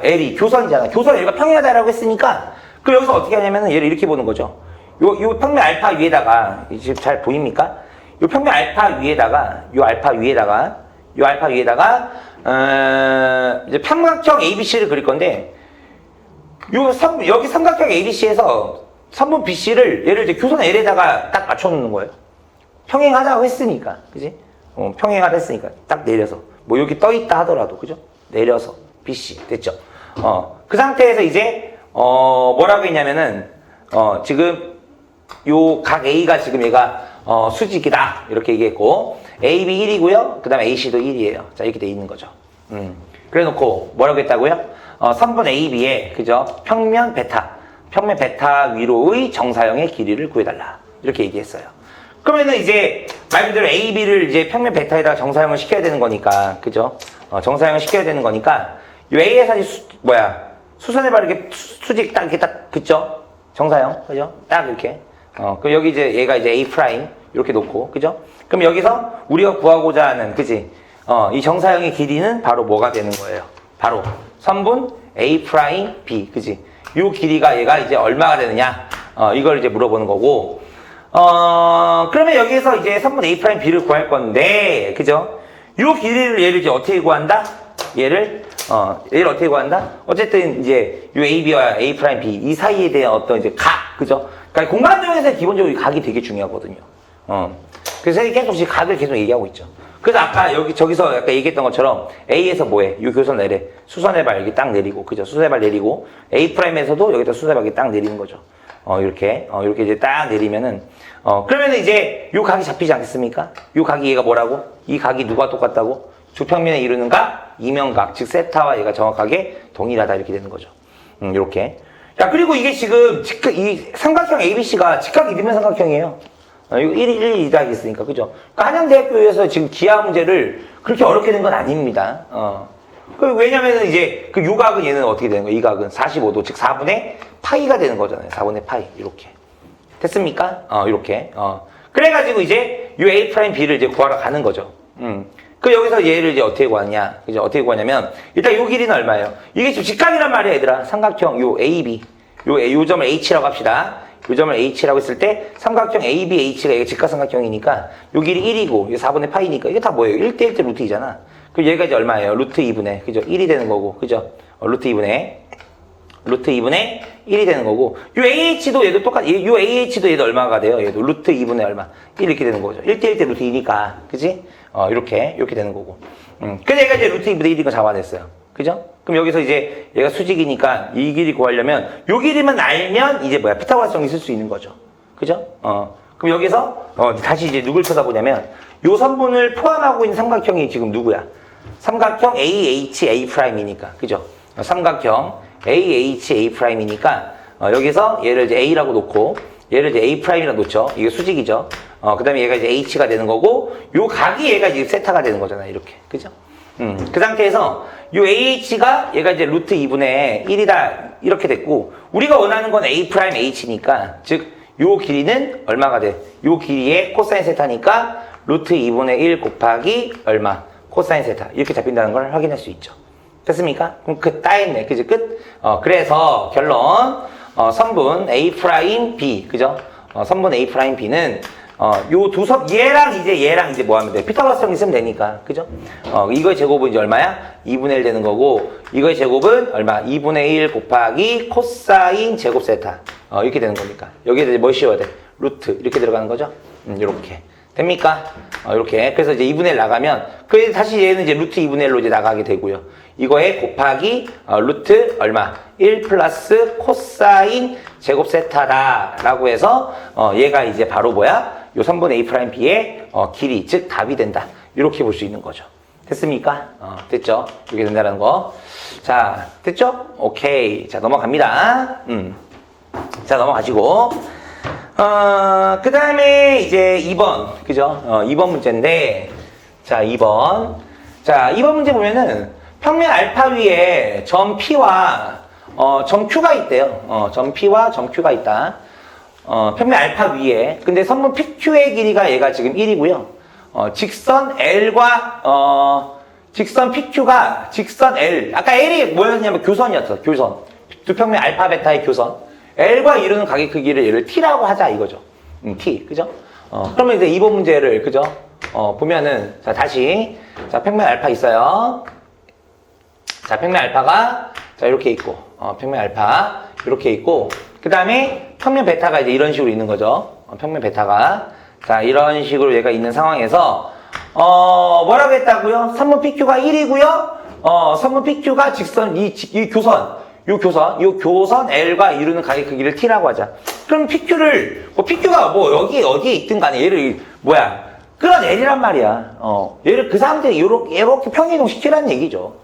L이 교선이잖아. 교선 L과 평행하다라고 했으니까 그 여기서 어떻게 하냐면은 얘를 이렇게 보는 거죠. 요 평면 알파 위에다가 지금 잘 보입니까? 요 평면 알파 위에다가 요 알파 위에다가 이제 삼각형 ABC를 그릴 건데 여기 삼각형 ABC에서 선분 BC를 얘를 이제 교선 L에다가 딱 맞춰 놓는 거예요. 평행하다고 했으니까, 그지? 평행하다 했으니까 딱 내려서 뭐 여기 떠 있다 하더라도 그죠? 내려서 BC 됐죠? 그 상태에서 이제 뭐라고 했냐면은 지금 요 각 A가 지금 얘가 수직이다 이렇게 얘기했고 AB 1이고요. 그 다음에 AC도 1이에요. 자 이렇게 돼 있는 거죠. 그래 놓고 뭐라고 했다고요? 선분 AB에 그죠? 평면 베타 위로의 정사형의 길이를 구해달라 이렇게 얘기했어요. 그러면은 이제 말 그대로 AB를 이제 평면 베타에다가 정사형을 시켜야 되는 거니까, 그죠? 정사형을 시켜야 되는 거니까, 이 A에서 수선해봐 이렇게 수직 딱 이렇게 딱 그죠? 정사형, 그죠? 딱 이렇게. 그럼 여기 이제 얘가 이제 A 프라임 이렇게 놓고, 그죠? 그럼 여기서 우리가 구하고자 하는, 그지? 이 정사형의 길이는 바로 뭐가 되는 거예요? 바로 선분 A 프라임 B, 그지? 요 길이가 얘가 이제 얼마가 되느냐? 이걸 이제 물어보는 거고. 그러면 여기에서 이제 선분 A'B를 구할 건데, 그죠? 요 길이를 얘를 이제 어떻게 구한다? 얘를 어떻게 구한다? 어쨌든 이제 요 AB와 A'B 이 사이에 대한 어떤 이제 각, 그죠? 그러니까 공간적에서 기본적으로 이 각이 되게 중요하거든요. 그래서 계속 지금 각을 계속 얘기하고 있죠. 그래서 아까 저기서 아까 얘기했던 것처럼 A에서 뭐해? 요 교선 내래. 수선의 발 여기 딱 내리고, 그죠? 수선의 발 내리고, A'에서도 여기다 수선의 발 여기 딱 내리는 거죠. 이렇게 이제 딱 내리면은, 그러면은 이제 요 각이 잡히지 않겠습니까? 요 각이 얘가 뭐라고? 이 각이 누가 똑같다고? 주평면에 이루는 각, 이면각, 즉 세타와 얘가 정확하게 동일하다 이렇게 되는 거죠. 이렇게. 자, 그리고 이게 지금 이 삼각형 ABC가 직각 이등변 삼각형이에요. 이거 1, 2다 있으니까, 그죠? 그러니까 한양대학교에서 지금 기하 문제를 그렇게 어렵게 된 건 아닙니다. 왜냐면은 이제 요 각은 얘는 어떻게 되는 거예요? 이 각은 45도, 즉 4분의 파이가 되는 거잖아요. 4분의 파이. 이렇게. 됐습니까? 이렇게. 그래가지고 이제 요 A'B를 이제 구하러 가는 거죠. 그 여기서 얘를 이제 어떻게 구하냐? 그죠? 어떻게 구하냐면, 일단 요 길이는 얼마예요? 이게 지금 직각이란 말이에요, 얘들아. 삼각형, 요 AB. 요 점을 H라고 합시다. 요 점을 H라고 했을 때, 삼각형 AB, H가 이게 직각삼각형이니까, 요 길이 1이고, 요 4분의 파이니까, 이게 다 뭐예요? 1대1대 루트 2잖아. 그럼 얘가 이제 얼마예요? 루트 2분의, 그죠? 1이 되는 거고, 그죠? 루트 2분의 1이 되는 거고, 요 AH도 얘도 요 AH도 얘도 얼마가 돼요? 얘도 루트 2분의 얼마? 1 이렇게 되는 거죠. 1대1대 루트 2니까, 그지? 이렇게 되는 거고. 근데 얘가 이제 루트 2분의 1인 거 잡아냈어요. 그죠? 그럼 여기서 이제 얘가 수직이니까 이 길이 구하려면, 요 길이만 알면 이제 피타고라스 정리 쓸 수 있는 거죠. 그죠? 그럼 여기서, 다시 이제 누굴 쳐다보냐면, 요 선분을 포함하고 있는 삼각형이 지금 누구야? 삼각형 AHA'이니까. 그죠? 삼각형 AHA'이니까, 여기서 얘를 이제 A라고 놓고, 얘를 이제 A'이라고 놓죠. 이게 수직이죠. 그 다음에 얘가 이제 H가 되는 거고, 요 각이 얘가 이제 세타가 되는 거잖아요. 이렇게. 그죠? 그 상태에서, 요 AH가 얘가 이제 루트 2분의 1이다. 이렇게 됐고, 우리가 원하는 건 A'H니까, 즉, 요 길이는 얼마가 돼? 요 길이의 코사인 세타니까, 루트 2분의 1 곱하기 얼마? 코사인 세타. 이렇게 잡힌다는 걸 확인할 수 있죠. 됐습니까? 그럼 따했네. 그지? 끝? 그래서 결론, 선분 A'B, 그죠? 선분 A'B는, 요 두 섭, 얘랑 이제 뭐 하면 돼? 피타고라스 형 있으면 되니까. 그죠? 이거의 제곱은 이제 얼마야? 2분의 1 되는 거고, 이거의 제곱은 얼마? 2분의 1 곱하기 코사인 제곱 세타. 이렇게 되는 거니까. 여기에 이제 뭐 씌워야 돼? 루트. 이렇게 들어가는 거죠? 이렇게. 됩니까? 이렇게. 그래서 이제 2분의 1 나가면, 다시 얘는 이제 루트 2분의 1로 이제 나가게 되고요. 이거에 곱하기, 루트 얼마? 1 플러스 코사인 제곱 세타다라고 해서, 얘가 이제 바로 뭐야? 요 3분의 A'B의 길이, 즉 답이 된다. 이렇게 볼 수 있는 거죠. 됐습니까? 됐죠? 이렇게 된다는 거. 자, 됐죠? 오케이. 자, 넘어갑니다. 자, 넘어가시고. 그 다음에 이제 2번. 그죠? 2번 문제인데. 자, 2번. 자, 2번 문제 보면은 평면 알파 위에 점 P와 점 Q가 있대요. 점 P와 점 Q가 있다. 평면 알파 위에. 근데 선분 PQ의 길이가 얘가 지금 1이고요. 직선 L과, 직선 PQ가 직선 L. 아까 L이 뭐였냐면 교선이었어. 교선. 두 평면 알파 베타의 교선. L과 이루는 각의 크기를 얘를 T라고 하자 이거죠. T. 그죠? 그러면 이제 2번 문제를, 그죠? 보면은, 자, 다시. 자, 평면 알파 있어요. 자, 평면 알파가, 자, 이렇게 있고. 평면 알파. 이렇게 있고. 그 다음에 평면 베타가 이제 이런 식으로 있는 거죠. 평면 베타가. 자, 이런 식으로 얘가 있는 상황에서, 뭐라고 했다고요? 선분 PQ가 1이고요. 선분 PQ가 직선, 이 교선, 요 교선 L과 이루는 각의 크기를 T라고 하자. 그럼 PQ를, PQ가 뭐 여기 어디에 있든 간에 얘를, 뭐야, 끌어내리란 말이야. 얘를 그 상태에 요렇게 평행이동 시키라는 얘기죠.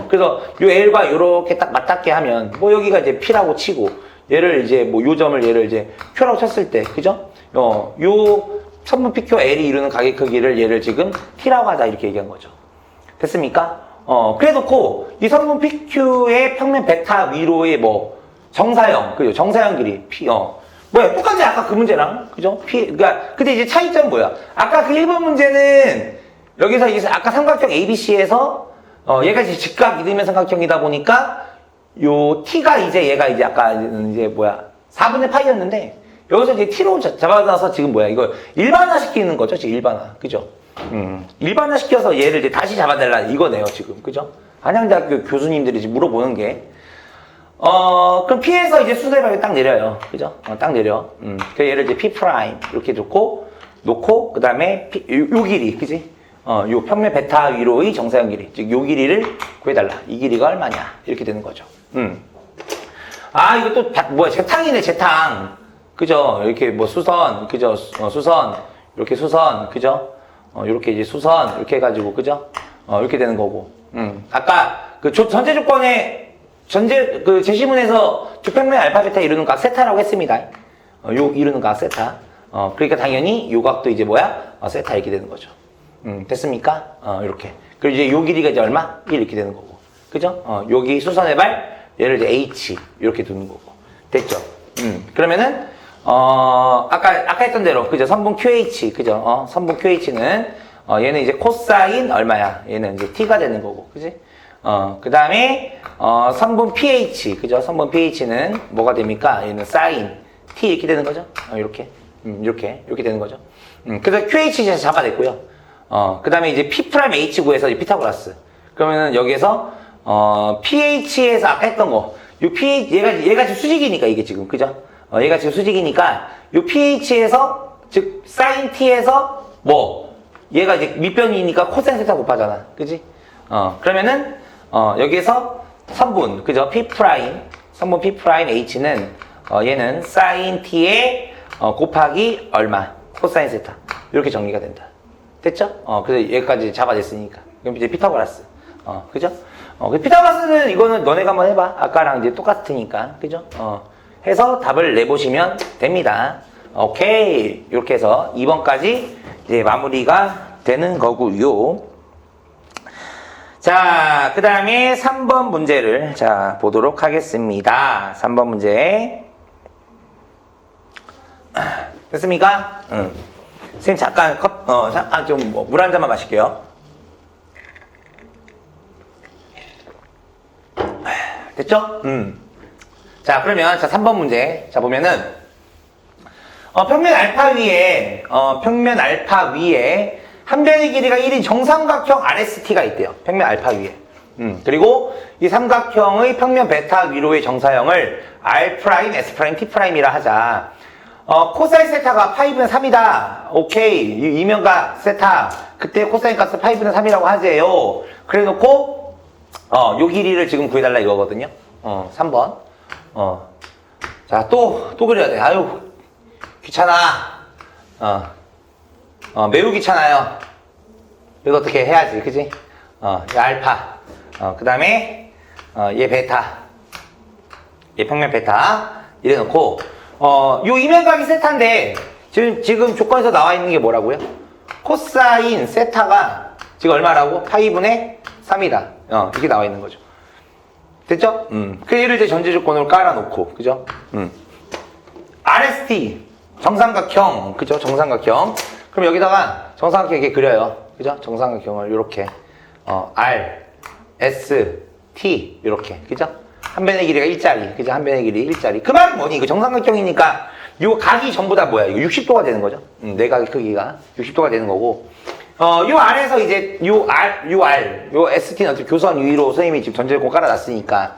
그래서 요 L과 요렇게 딱 맞닿게 하면, 뭐 여기가 이제 P라고 치고, 얘를 이제 뭐 요 점을 얘를 이제 Q라고 쳤을 때, 그죠? 요 선분 PQ L이 이루는 각의 크기를 얘를 지금 T라고 하자 이렇게 얘기한 거죠. 됐습니까? 그래 놓고 이 선분 PQ의 평면 베타 위로의 뭐 정사형, 그죠? 정사형 길이 P, 뭐야? 똑같이 아까 그 문제랑, 그죠? 그러니까 근데 이제 차이점 뭐야? 아까 그 1번 문제는 여기서 이제 아까 삼각형 ABC에서 얘가 이제 직각 이등변 삼각형이다 보니까 요 T가 이제 얘가 이제 아까 이제 뭐야 4분의 파이였는데 여기서 이제 T로 잡아놔서 지금 뭐야 이거 일반화 시키는 거죠 지금 일반화 그죠? 일반화 시켜서 얘를 이제 다시 잡아달라 이거네요 지금 그죠? 한양대학교 교수님들이 지금 물어보는 게 그럼 P에서 이제 수대방이 딱 내려요 그죠? 딱 내려 그 얘를 이제 P 프라임 이렇게 놓고 그 다음에 요 길이 그지? 요 평면 베타 위로의 정사형 길이 즉 요 길이를 구해달라 이 길이가 얼마냐 이렇게 되는 거죠. 이거 또 뭐야 재탕이네 재탕 그죠? 이렇게 뭐 수선 그죠? 수선 이렇게 수선 그죠? 이렇게 이제 수선 이렇게 해가지고 그죠? 이렇게 되는 거고. 아까 그 전제 조건에 그 제시문에서 두 평면 알파 베타 이루는 각 세타라고 했습니다. 요 이루는 각 세타. 그러니까 당연히 요 각도 이제 뭐야? 세타 이렇게 되는 거죠. 됐습니까? 이렇게. 그리고 이제 요 길이가 이제 얼마? 1 이렇게 되는 거고. 그죠? 여기 수선의 발, 얘를 이제 H, 이렇게 두는 거고. 됐죠? 그러면은, 아까 했던 대로, 그죠? 선분 QH, 그죠? 선분 QH는, 얘는 이제 코사인 얼마야? 얘는 이제 T가 되는 거고. 그지? 그 다음에, 선분 PH, 그죠? 선분 PH는 뭐가 됩니까? 얘는 사인, T 이렇게 되는 거죠? 이렇게. 이렇게 되는 거죠. 그래서 QH 이제 잡아냈고요. 그 다음에 이제 P'H 구해서 피타고라스. 그러면은 여기에서, PH에서 아까 했던 거. 요 PH, 얘가 지금 수직이니까 이게 지금, 그죠? 얘가 지금 수직이니까, 요 PH에서, 즉, 사인 T에서, 뭐, 얘가 이제 밑변이니까 코사인 세타 곱하잖아. 그지? 그러면은, 여기에서 선분, 그죠? 선분 P'H는, 얘는 사인 T에, 곱하기 얼마? 코사인 세타. 이렇게 정리가 된다. 됐죠? 그래서 여기까지 잡아냈으니까. 그럼 이제 피타고라스. 그죠? 피타고라스는 이거는 너네가 한번 해봐. 아까랑 이제 똑같으니까. 그죠? 해서 답을 내보시면 됩니다. 오케이. 이렇게 해서 2번까지 이제 마무리가 되는 거고요. 자, 그 다음에 3번 문제를 자, 보도록 하겠습니다. 3번 문제. 됐습니까? 선생님 잠깐 잠깐 좀 물 한 잔만 마실게요. 됐죠? 자 그러면 자 3번 문제 자 보면은 평면 알파 위에 한 변의 길이가 1인 정삼각형 RST가 있대요. 평면 알파 위에. 그리고 이 삼각형의 평면 베타 위로의 정사형을 R', S', T'이라 하자. 코사인 세타가 파이브는 3이다. 오케이. 이 이면과 세타. 그때 코사인 값은 파이브는 3이라고 하재요. 그래 놓고, 요 길이를 지금 구해달라 이거거든요. 3번. 자, 또 그려야 돼. 아유, 귀찮아. 매우 귀찮아요. 이거 어떻게 해야지, 그지? 얘 알파. 그 다음에, 얘 베타. 얘 평면 베타. 이래 놓고, 요 이면각이 세타인데, 지금 조건에서 나와 있는 게 뭐라고요? 코사인 세타가 지금 얼마라고? 파이분의 3이다. 이게 나와 있는 거죠. 됐죠? 그 얘를 이제 전제 조건으로 깔아놓고, 그죠? RST, 정삼각형, 그죠? 정삼각형. 그럼 여기다가 정삼각형 이렇게 그려요. 그죠? 정삼각형을 이렇게, R, S, T, 이렇게. 그죠? 한 변의 길이가 1짜리. 그죠? 한 변의 길이 1짜리. 그 말은 뭐니? 이거 정삼각형이니까, 요 각이 전부 다 뭐야? 이거 60도가 되는 거죠? 네 각의 크기가 60도가 되는 거고, 요 아래에서 이제, 요 ST는 어차피 교선 위로 선생님이 지금 전제조건 깔아놨으니까,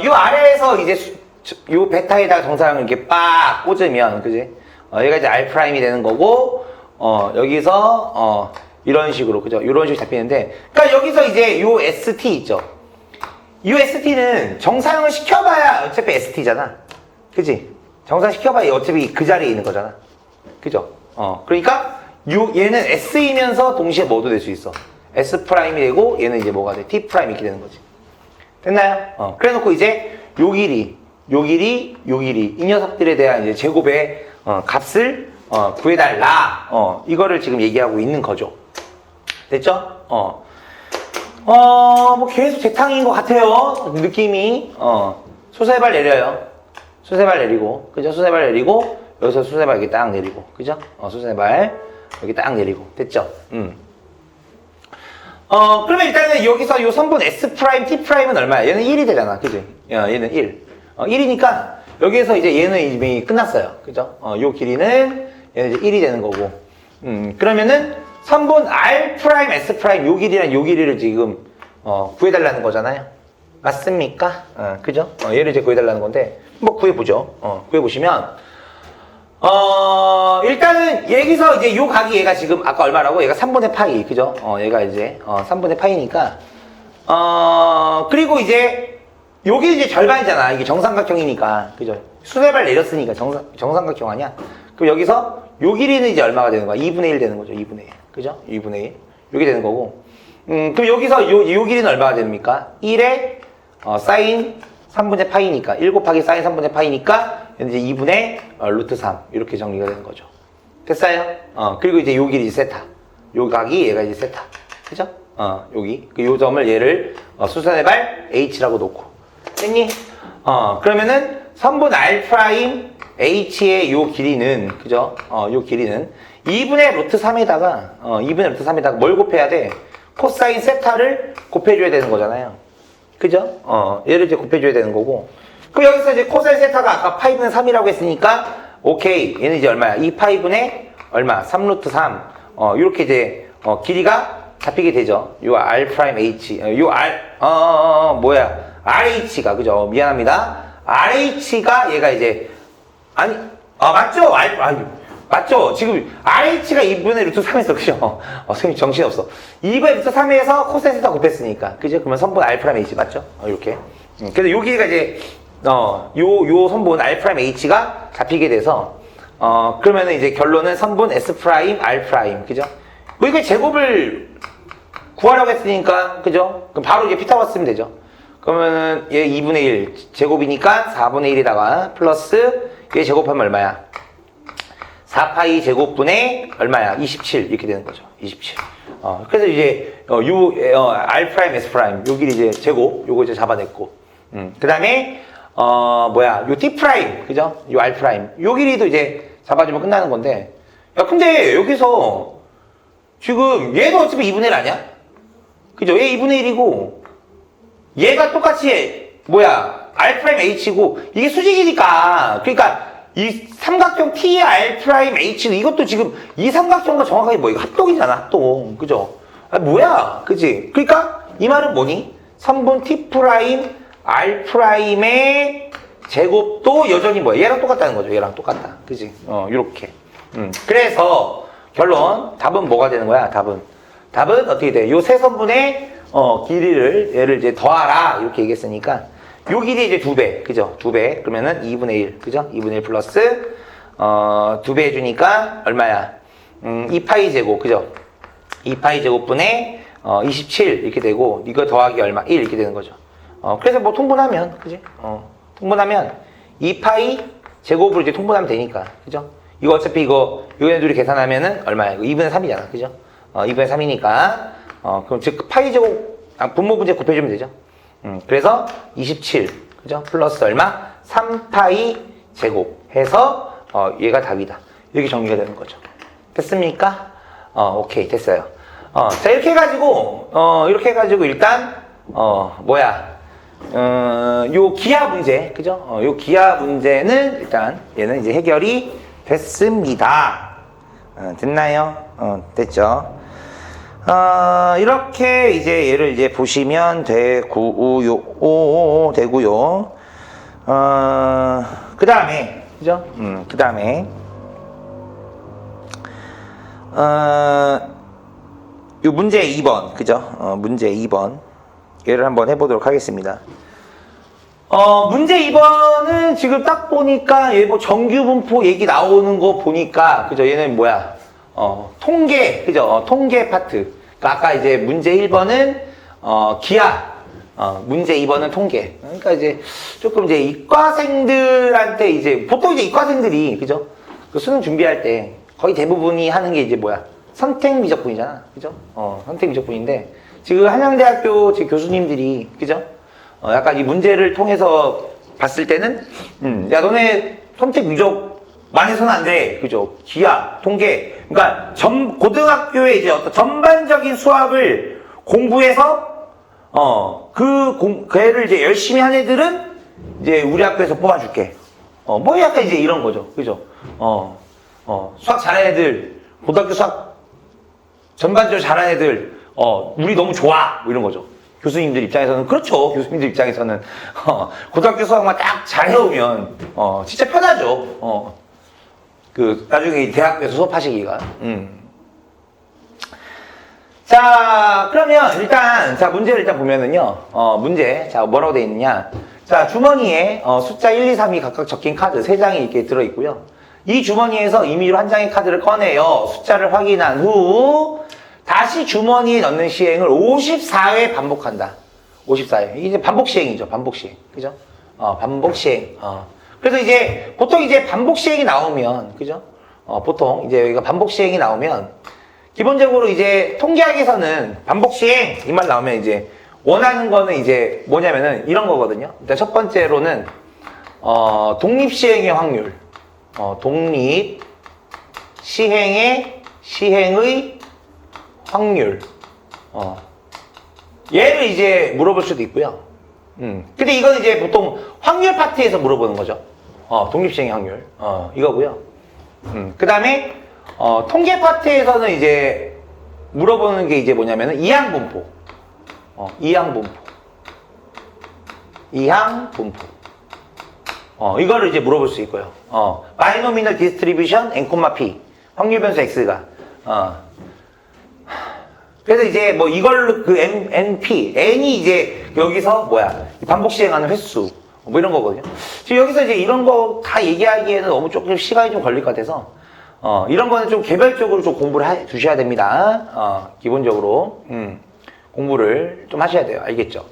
요 아래에서 이제, 요 베타에다가 정사형을 이렇게 빡 꽂으면, 그지? 얘가 이제 R'이 되는 거고, 여기서, 이런 식으로, 그죠? 이런 식으로 잡히는데, 그러니까 여기서 이제 요 ST 있죠? 요 ST는 정사형을 시켜봐야 어차피 ST잖아. 그지? 정사형 시켜봐야 어차피 그 자리에 있는 거잖아. 그죠? 그러니까, 얘는 S이면서 동시에 뭐도 될 수 있어. S' 되고, 얘는 이제 뭐가 돼? T' 이렇게 되는 거지. 됐나요? 그래 놓고 이제, 요 길이, 이 녀석들에 대한 이제 제곱의, 값을, 구해달라. 이거를 지금 얘기하고 있는 거죠. 됐죠? 뭐 계속 재탕인 것 같아요. 느낌이. 수세발 내려요. 수세발 내리고, 그죠? 수세발 내리고, 여기서 수세발 이렇게 딱 내리고, 그죠? 수세발 여기 딱 내리고, 됐죠? 그러면 일단은 여기서 요 선분 S', T'은 얼마야? 얘는 1이 되잖아, 그지? 얘는 1. 1이니까, 여기에서 이제 얘는 이미 끝났어요. 그죠? 요 길이는 얘는 이제 1이 되는 거고. 그러면은 선분 R', S', 요 길이랑 요 길이를 지금, 구해달라는 거잖아요. 맞습니까? 그죠? 얘를 이제 구해달라는 건데, 뭐 구해보죠. 구해보시면, 일단은 여기서 이제 요 각이 얘가 지금 아까 얼마라고? 얘가 3분의 파이. 그죠? 얘가 이제, 3분의 파이니까, 그리고 이제, 요게 이제 절반이잖아. 이게 정삼각형이니까. 그죠? 수세발 내렸으니까 정삼각형 아니야? 그럼 여기서 요 길이는 이제 얼마가 되는 거야? 2분의 1 되는 거죠. 2분의 1. 그죠? 2분의 1. 요게 되는 거고. 그럼 여기서 요 길이는 얼마가 됩니까? 1에, 사인 3분의 파이니까. 1 곱하기 사인 3분의 파이니까, 이제 2분의 루트 3. 이렇게 정리가 되는 거죠. 됐어요? 그리고 이제 요 길이 세타. 요 각이 얘가 이제 세타. 그죠? 여기. 요 점을 얘를, 수선의 발 H라고 놓고. 됐니? 그러면은, 선분 R' H의 요 길이는, 그죠? 요 길이는 2분의 루트 3에다가, 2분의 루트 3에다가 뭘 곱해야 돼? 코사인 세타를 곱해줘야 되는 거잖아요. 그죠? 얘를 이제 곱해줘야 되는 거고. 그 여기서 이제 코사인 세타가 아까 파이분의 3이라고 했으니까, 오케이. 얘는 이제 얼마야? 2파이분의 얼마? 3루트 3. 요렇게 이제, 길이가 잡히게 되죠. 요 R'H. 요 뭐야? RH가, 그죠? 미안합니다. RH가 얘가 이제, 아니, 맞죠? 맞죠? 지금 RH가 2분의 루트 3에서, 그죠? 선생님 정신없어. 2분의 루트 3에서 코사인 세타 곱했으니까. 그죠? 그러면 선분 R'H 맞죠? 이렇게. 그래서 요 길이가 이제, 요 선분 R''H가 잡히게 돼서, 그러면은 이제 결론은 선분 S', R'. 그죠? 뭐 이거 제곱을 구하라고 했으니까, 그죠? 그럼 바로 이제 피타고라스 쓰면 되죠. 그러면은 얘 2분의 1 제곱이니까 4분의 1에다가 플러스 얘 제곱하면 얼마야? 4파이 제곱분의 얼마야? 27 이렇게 되는 거죠. 27. 그래서 이제 R', S', 요 길이 이제 제곱 요거 이제 잡아냈고, 그 다음에 요 T', 그죠? 요 R', 요 길이도 이제 잡아주면 끝나는 건데, 야 근데 여기서 지금 얘도 어차피 2분의 1 아니야? 그죠? 얘 2분의 1이고 얘가 똑같이 R', H고 이게 수직이니까, 그러니까 이 삼각형 TR 프라임 H는 이것도 지금 이 삼각형과 정확하게 뭐 이거 합동이잖아, 합동. 그죠? 아, 뭐야? 그지? 그러니까 이 말은 뭐니? 3분 T 프라임 R 프라임의 제곱도 여전히 뭐야? 얘랑 똑같다는 거죠. 얘랑 똑같다. 그지? 요렇게. 그래서 결론 답은 뭐가 되는 거야? 답은 어떻게 돼? 요 세 선분의 길이를 얘를 이제 더하라 이렇게 얘기했으니까 요 길이 이제 2배, 그죠? 2배. 그러면은 2분의 1, 그죠? 2분의 1 플러스 2배 해주니까 얼마야? 2파이 제곱, 그죠? 2파이 제곱분의 27 이렇게 되고 이거 더하기 얼마? 1 이렇게 되는 거죠. 그래서 뭐 통분하면, 그지? 통분하면 2파이 제곱으로 이제 통분하면 되니까, 그죠? 이거 어차피 이거 얘네들이 계산하면은 얼마야? 이거 2분의 3이잖아, 그죠? 2분의 3이니까 그럼 즉 파이 제곱 분모 분제 곱해주면 되죠. 그래서 27, 그죠? 플러스 얼마? 3파이 제곱 해서 얘가 답이다. 이렇게 정리가 되는 거죠. 됐습니까? 오케이, 됐어요. 자, 이렇게 해가지고 일단 요 기하 문제, 그죠? 요 기하 문제는 일단 얘는 이제 해결이 됐습니다. 됐나요? 됐죠? 이렇게 이제 얘를 이제 보시면 되고요. 그 다음에, 그죠? 그 다음에, 요 문제 2번, 그죠? 문제 2번. 얘를 한번 해보도록 하겠습니다. 문제 2번은 지금 딱 보니까 얘 뭐 정규 분포 얘기 나오는 거 보니까, 그죠? 얘는 뭐야? 통계, 그죠? 통계 파트. 그러니까 아까 이제 문제 1번은, 기하. 문제 2번은 통계. 그러니까 이제 조금 이제 이과생들한테 이제, 보통 이제 이과생들이, 그죠? 그 수능 준비할 때 거의 대부분이 하는 게 이제 뭐야? 선택 미적분이잖아. 그죠? 선택 미적분인데, 지금 한양대학교 제 교수님들이, 그죠? 약간 이 문제를 통해서 봤을 때는, 야, 너네 선택 미적 많이 해서는 안 돼. 그죠? 기하, 통계. 그러니까 고등학교에 이제 어떤 전반적인 수학을 공부해서, 그 애를 이제 열심히 한 애들은 이제 우리 학교에서 뽑아줄게. 뭐 약간 이제 이런 거죠. 그죠? 수학 잘하는 애들, 고등학교 수학 전반적으로 잘하는 애들, 우리 너무 좋아. 뭐 이런 거죠. 교수님들 입장에서는, 그렇죠. 교수님들 입장에서는, 고등학교 수학만 딱 잘해오면, 진짜 편하죠. 나중에 대학교에서 수업하시기가. 자, 그러면 일단, 자, 문제를 일단 보면은요, 문제, 자, 뭐라고 되어 있느냐. 자, 주머니에, 숫자 1, 2, 3이 각각 적힌 카드 3장이 이렇게 들어있고요. 이 주머니에서 임의로 한 장의 카드를 꺼내요. 숫자를 확인한 후, 다시 주머니에 넣는 시행을 54회 반복한다. 54회. 이제 반복 시행이죠. 반복 시행. 그죠? 반복 시행. 그래서 이제, 보통 이제 반복 시행이 나오면, 그죠? 보통 이제 여기가 반복 시행이 나오면, 기본적으로 이제 통계학에서는 반복 시행, 이 말 나오면 이제, 원하는 거는 이제 뭐냐면은 이런 거거든요. 일단 첫 번째로는, 독립 시행의 확률. 독립 시행의 확률. 얘를 이제 물어볼 수도 있고요. 근데 이건 이제 보통 확률 파트에서 물어보는 거죠. 독립시행의 확률. 이거고요. 그 다음에, 통계 파트에서는 이제 물어보는 게 이제 뭐냐면은 이항분포. 이항분포. 이거를 이제 물어볼 수 있고요. 바이노미널 디스트리뷰션 n, p. 확률 변수 x가. 그래서 이제 뭐 이걸로 그 np, n이 이제 여기서 뭐야? 반복 시행하는 횟수. 뭐 이런 거거든요. 지금 여기서 이제 이런 거 다 얘기하기에는 너무 조금 시간이 좀 걸릴 것 같아서, 이런 거는 좀 개별적으로 좀 공부를 해 주셔야 됩니다. 기본적으로. 공부를 좀 하셔야 돼요. 알겠죠?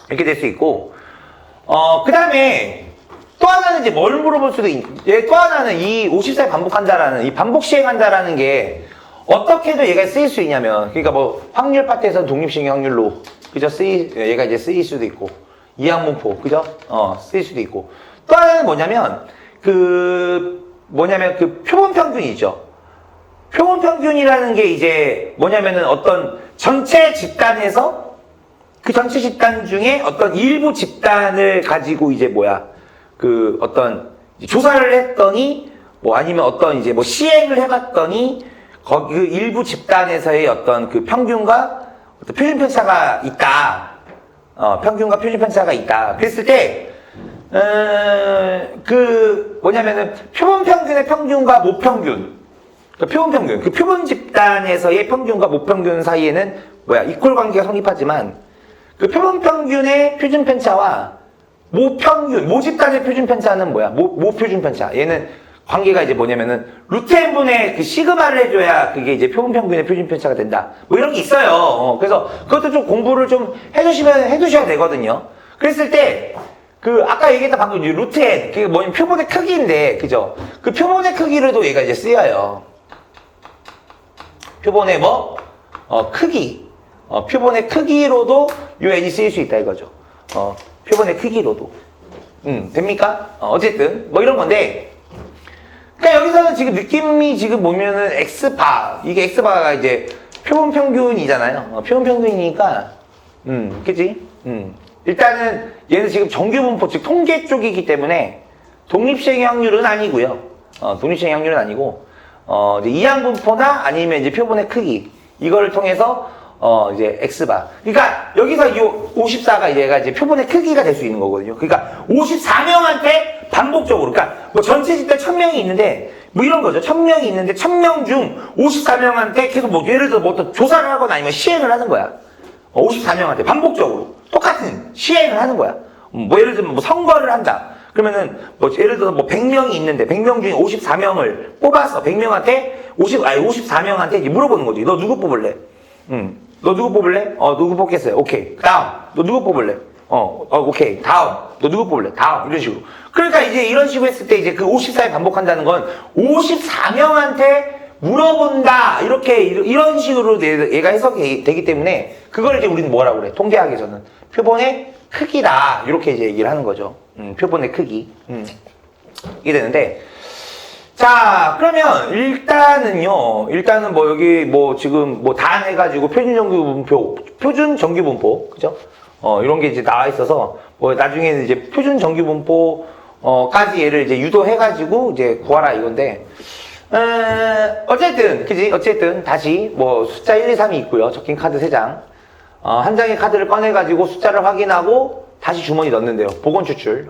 이렇게 될 수 있고, 그 다음에 또 하나는 이제 뭘 물어볼 수도 또 하나는 이 54회 반복한다라는, 이 반복 시행한다라는 게 어떻게도 얘가 쓰일 수 있냐면, 그러니까 뭐 확률 파트에서는 독립시행 확률로, 그죠? 얘가 이제 쓰일 수도 있고, 이항분포, 그죠? 쓰일 수도 있고. 또 하나는 뭐냐면, 그 표본 평균이죠. 표본 평균이라는 게 이제 뭐냐면은 어떤 전체 집단에서 그 전체 집단 중에 어떤 일부 집단을 가지고 이제 그 어떤 이제 조사를 했더니 뭐 아니면 어떤 이제 뭐 시행을 해봤더니 거기 그 일부 집단에서의 어떤 그 평균과 어떤 표준 편차가 있다. 평균과 표준 편차가 있다. 그랬을 때, 그 뭐냐면은 표본 평균의 평균과 모평균. 그 표본 평균. 그 표본 집단에서의 평균과 모평균 사이에는 뭐야? 이퀄 관계가 성립하지만 그 표본 평균의 표준 편차와 모평균, 모집단의 표준 편차는 뭐야? 모표준 편차. 얘는 관계가 이제 뭐냐면은 루트 n분의 그 시그마를 해줘야 그게 이제 표본 평균의 표준 편차가 된다. 뭐 이런 게 있어요. 그래서 그것도 좀 공부를 좀 해두셔야 되거든요. 그랬을 때 그 아까 얘기했던 방금 루트 n 그게 뭐냐면 표본의 크기인데, 그죠? 그 표본의 크기로도 얘가 이제 쓰여요. 표본의 뭐 크기, 표본의 크기로도 요 n이 쓰일 수 있다 이거죠. 표본의 크기로도. 됩니까? 어쨌든 뭐 이런 건데. 그러니까 여기서는 지금 느낌이 지금 보면은 x바, 이게 x바가 이제 표본 평균이잖아요. 표본 평균이니까, 그치? 일단은 얘는 지금 정규분포, 즉 통계 쪽이기 때문에 독립시행의 확률은 아니고요. 독립시행의 확률은 아니고, 이제 이항분포나 아니면 이제 표본의 크기, 이거를 통해서 이제 x바. 그러니까 여기서 이 54가 얘가 이제 표본의 크기가 될 수 있는 거거든요. 그러니까 54명한테 반복적으로, 그러니까 뭐 전체 집단 1000명이 있는데 뭐 이런 거죠. 1000명이 있는데 1000명 중 54명한테 계속 뭐 예를 들어 뭐 어떤 조사를 하거나 아니면 시행을 하는 거야. 54명한테 반복적으로 똑같은 시행을 하는 거야. 뭐 예를 들면 뭐 선거를 한다. 그러면은 뭐 예를 들어서 뭐 100명이 있는데 100명 중에 54명을 뽑아서 100명한테 54명한테 이제 물어보는 거지. 너 누구 뽑을래? 너 누구 뽑을래? 누구 뽑겠어요? 오케이. 다음. 너 누구 뽑을래? 오케이. 다음. 너 누구 뽑을래? 다음. 이런 식으로. 그러니까 이제 이런 식으로 했을 때 이제 그 54에 반복한다는 건 54명한테 물어본다. 이런 식으로 얘가 해석이 되기 때문에 그걸 이제 우리는 뭐라고 그래? 통계학에서는 표본의 크기다. 이렇게 이제 얘기를 하는 거죠. 표본의 크기. 이게 되는데. 자, 그러면 일단은 뭐 여기 뭐 지금 뭐 다 해가지고 표준 정규 분포, 그죠? 이런 게 이제 나와 있어서 뭐 나중에는 이제 표준 정규 분포까지 얘를 이제 유도해가지고 이제 구하라 이건데, 어쨌든, 그지? 어쨌든 다시 뭐 숫자 1, 2, 3이 있고요. 적힌 카드 3장. 한 장의 카드를 꺼내가지고 숫자를 확인하고 다시 주머니 넣는데요. 복원 추출.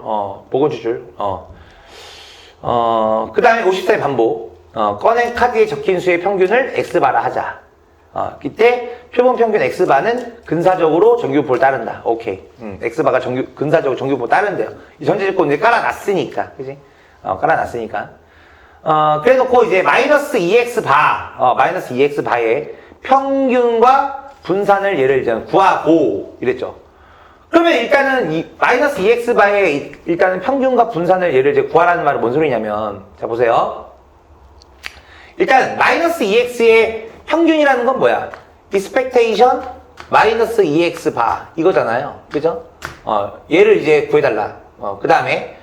그 다음에 54의 반복. 꺼낸 카드에 적힌 수의 평균을 x바라 하자. 이때 표본 평균 x바는 근사적으로 정규분포를 따른다. 오케이. x바가 근사적으로 정규분포를 따른대요. 이 전제조건 이제 깔아놨으니까. 그지? 깔아놨으니까. 그래놓고 이제 마이너스 2x바의 평균과 분산을 예를 이제 구하고 이랬죠. 그러면 일단은 이 마이너스 2x바의 일단은 평균과 분산을 얘를 이제 구하라는 말은 뭔 소리냐면, 자 보세요. 일단 마이너스 2x의 평균이라는 건 뭐야? expectation 마이너스 2x바 이거잖아요. 그죠? 얘를 이제 구해달라. 그 다음에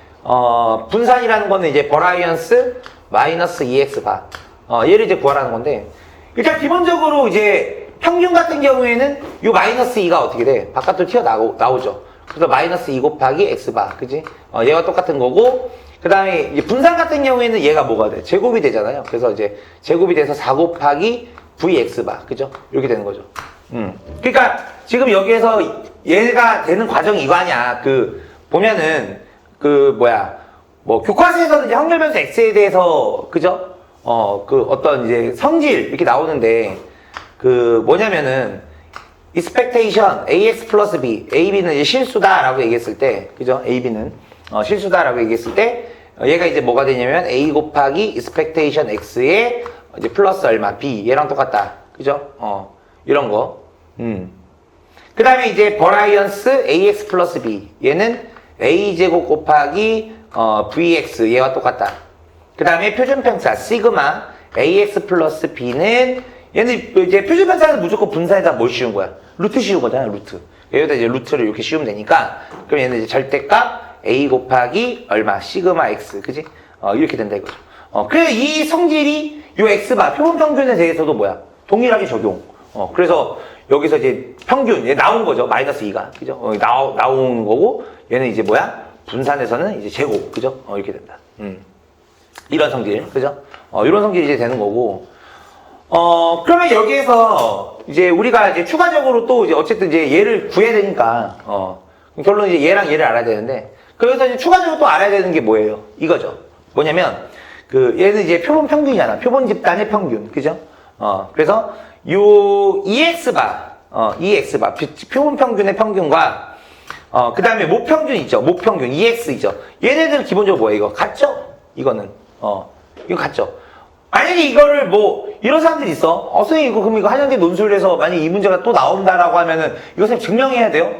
분산이라는 거는 이제 variance 마이너스 2x바 얘를 이제 구하라는 건데, 일단 기본적으로 이제 평균 같은 경우에는 이 마이너스 2가 어떻게 돼? 바깥으로 튀어나오죠. 그래서 마이너스 2 곱하기 x바. 그지? 얘가 똑같은 거고, 그 다음에 이제 분산 같은 경우에는 얘가 뭐가 돼? 제곱이 되잖아요. 그래서 이제 제곱이 돼서 4 곱하기 vx바. 그죠? 이렇게 되는 거죠. 그러니까 지금 여기에서 얘가 되는 과정이 이거 아니야. 보면은, 뭐 교과서에서는 이제 확률 변수 x에 대해서, 그죠? 어떤 이제 성질 이렇게 나오는데, 뭐냐면은, expectation, ax 플러스 b, ab는 이제 실수다라고 얘기했을 때, 그죠? ab는, 실수다라고 얘기했을 때, 얘가 이제 뭐가 되냐면, a 곱하기 expectation x에 이제 플러스 얼마, b, 얘랑 똑같다. 그죠? 이런 거. 그 다음에 이제 variance ax 플러스 b, 얘는 a제곱 곱하기, vx, 얘와 똑같다. 그 다음에 표준편차, 시그마, ax 플러스 b는 얘는 이제 표준편차는 무조건 분산에다 뭘 씌운 거야? 루트 씌운 거잖아, 루트. 여기다 이제 루트를 이렇게 씌우면 되니까, 그럼 얘는 이제 절대값 a 곱하기 얼마? 시그마 x. 그지? 이렇게 된다 이거죠. 그래서 이 성질이 요 x바, 표본 평균에 대해서도 뭐야? 동일하게 적용. 그래서 여기서 이제 평균, 얘 나온 거죠. 마이너스 2가. 그죠? 나오는 거고, 얘는 이제 뭐야? 분산에서는 이제 제곱. 그죠? 이렇게 된다. 이런 성질, 그죠? 이런 성질이 이제 되는 거고, 그러면 여기에서 이제 우리가 이제 추가적으로 또 이제 어쨌든 이제 얘를 구해야 되니까, 결론 이제 얘랑 얘를 알아야 되는데, 그래서 이제 추가적으로 또 알아야 되는 게 뭐예요? 이거죠. 뭐냐면, 얘는 이제 표본 평균이잖아. 표본 집단의 평균, 그죠? 그래서 요 EX바, EX바, 표본 평균의 평균과, 그 다음에 모평균 있죠. 모평균, EX 있죠. 얘네들은 기본적으로 뭐예요? 이거 같죠? 이거는. 이거 같죠? 만약에 이거를 뭐, 이런 사람들이 있어. 선생님, 그럼 이거 한양대 논술을 해서 만약에 이 문제가 또 나온다라고 하면은, 이거 선생님 증명해야 돼요?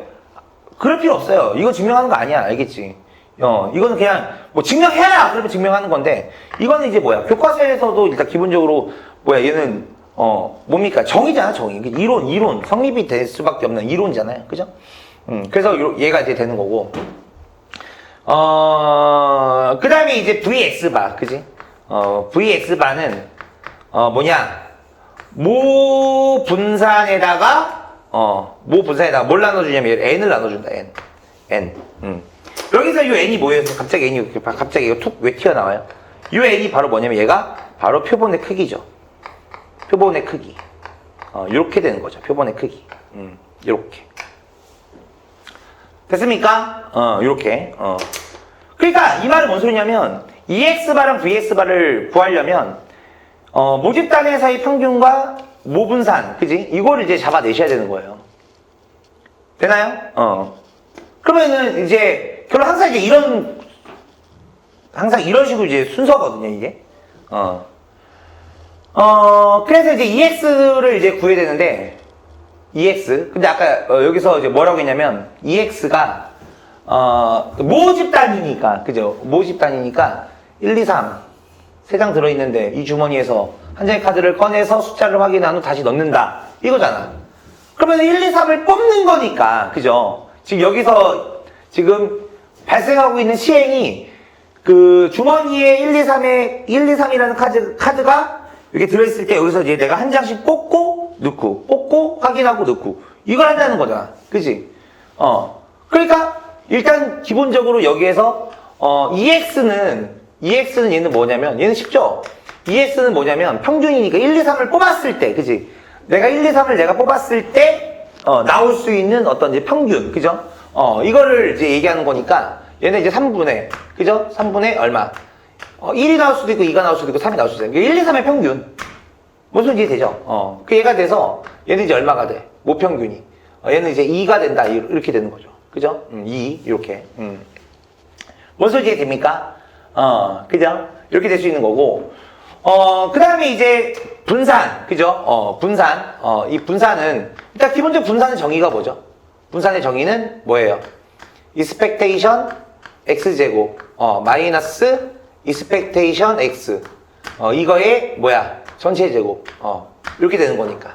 그럴 필요 없어요. 이거 증명하는 거 아니야. 알겠지? 이거는 그냥, 뭐 증명해야! 그러면 증명하는 건데, 이거는 이제 뭐야? 교과서에서도 일단 기본적으로, 뭐야, 얘는, 뭡니까? 정의잖아, 정의. 이론. 성립이 될 수밖에 없는 이론이잖아요. 그죠? 그래서 얘가 이제 되는 거고. 그 다음에 이제 VX바, 그지? VX바는, 뭐냐? 모 분산에다가 뭘 나눠주냐면, N을 나눠준다, N. 여기서 이 N이 뭐예요? 갑자기 이거 툭 왜 튀어나와요? 이 N이 바로 뭐냐면, 얘가 바로 표본의 크기죠. 표본의 크기. 요렇게 되는 거죠. 표본의 크기. 요렇게. 됐습니까? 요렇게. 그러니까 이 말은 뭔 소리냐면 EX바랑 VX바를 구하려면 모집단의 평균과 모분산, 그지? 이거를 이제 잡아내셔야 되는 거예요. 되나요? 그러면은 이제 결론 항상 이제 항상 이런 식으로 이제 순서거든요, 이게. 그래서 이제 EX를 이제 구해야 되는데 EX. 근데 아까 여기서 이제 뭐라고 했냐면 EX가 모집단이니까, 그죠? 모집단이니까 1, 2, 3 세 장 들어있는데 이 주머니에서 한 장의 카드를 꺼내서 숫자를 확인한 후 다시 넣는다. 이거잖아. 그러면 1, 2, 3을 뽑는 거니까, 그죠? 지금 여기서 지금 발생하고 있는 시행이 그 주머니에 1, 2, 3이라는 카드가 이렇게 들어있을 때 여기서 이제 내가 한 장씩 뽑고 넣고, 뽑고 확인하고 넣고, 이걸 한다는 거잖아. 그치? 그러니까 일단 기본적으로 여기에서 EX는 얘는 뭐냐면, 얘는 쉽죠? EX는 뭐냐면 평균이니까 1, 2, 3을 뽑았을 때, 그치? 내가 1, 2, 3을 내가 뽑았을 때 나올 수 있는 어떤 이제 평균, 그죠? 이거를 이제 얘기하는 거니까 얘는 이제 3분의, 그죠? 3분의 얼마? 1이 나올 수도 있고 2가 나올 수도 있고 3이 나올 수도 있고 1, 2, 3의 평균. 무슨 소리 되죠? 그 얘가 돼서 얘는 이제 얼마가 돼? 모평균이. 얘는 이제 2가 된다. 이렇게 되는 거죠. 그죠? 2 이렇게. 뭔 소리 됩니까? 그죠? 이렇게 될 수 있는 거고. 그 다음에 이제 분산, 그죠? 분산. 이 분산은 일단 기본적으로 분산의 정의가 뭐죠? 분산의 정의는 뭐예요? expectation x제곱 마이너스 expectation x 이거의 뭐야? 전체 제곱 이렇게 되는 거니까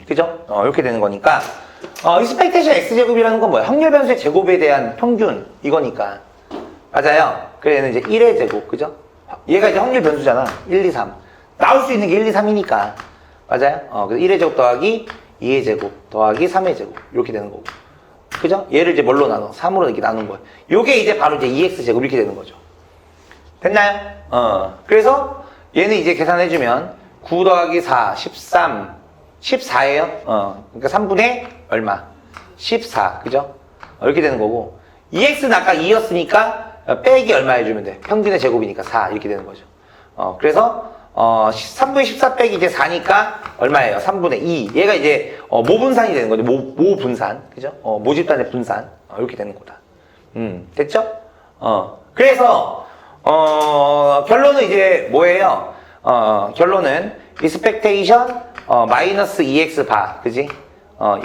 그죠? 이렇게 되는 거니까 expectation x제곱이라는 건 뭐야? 확률 변수의 제곱에 대한 평균 이거니까 맞아요. 그래 얘는 이제 1의 제곱 그죠? 얘가 이제 확률 변수잖아. 1, 2, 3 나올 수 있는 게 1, 2, 3이니까 맞아요? 그래서 1의 제곱 더하기 2의 제곱 더하기 3의 제곱 이렇게 되는 거고 그죠? 얘를 이제 뭘로 나눠? 3으로 이렇게 나눈 거예요. 요게 이제 바로 이제 2x제곱 이렇게 되는 거죠. 됐나요? 그래서 얘는 이제 계산해주면 9 더하기 4, 13, 14예요. 그러니까 3분의 얼마? 14, 그죠? 이렇게 되는 거고 2x는 아까 2였으니까 빼기 얼마 해주면 돼? 평균의 제곱이니까 4 이렇게 되는 거죠. 그래서 3분의 14 빼기 이제 4니까 얼마예요? 3분의 2. 얘가 이제 모분산이 되는 거죠. 모분산, 그죠? 모집단의 분산 이렇게 되는 거다. 됐죠? 그래서 결론은 이제 뭐예요? 결론은 expectation 마이너스 2x 바, 그지?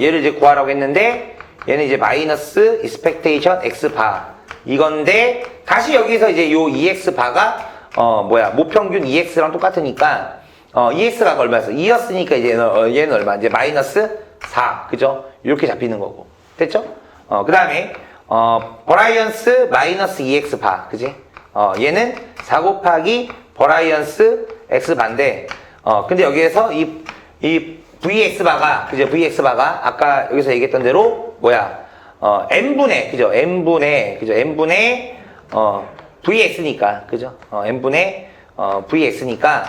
얘를 이제 구하라고 했는데 얘는 이제 마이너스 expectation x 바 이건데 다시 여기서 이제 요 2x 바가 모평균 2x랑 똑같으니까 2x가 얼마였어? 2였으니까 이제 얘는 얼마? 이제 마이너스 4, 그죠? 이렇게 잡히는 거고 됐죠? 그 다음에 버라이언스 마이너스 2x 바, 그지? 얘는 4 곱하기 버라이언스 x 반대. 근데 여기에서 이 vx 바가, 그죠? vx 바가 아까 여기서 얘기했던 대로 뭐야? n분의, 그죠? n분의, 그죠? n분의 VX니까, 그죠? n분의, VX니까,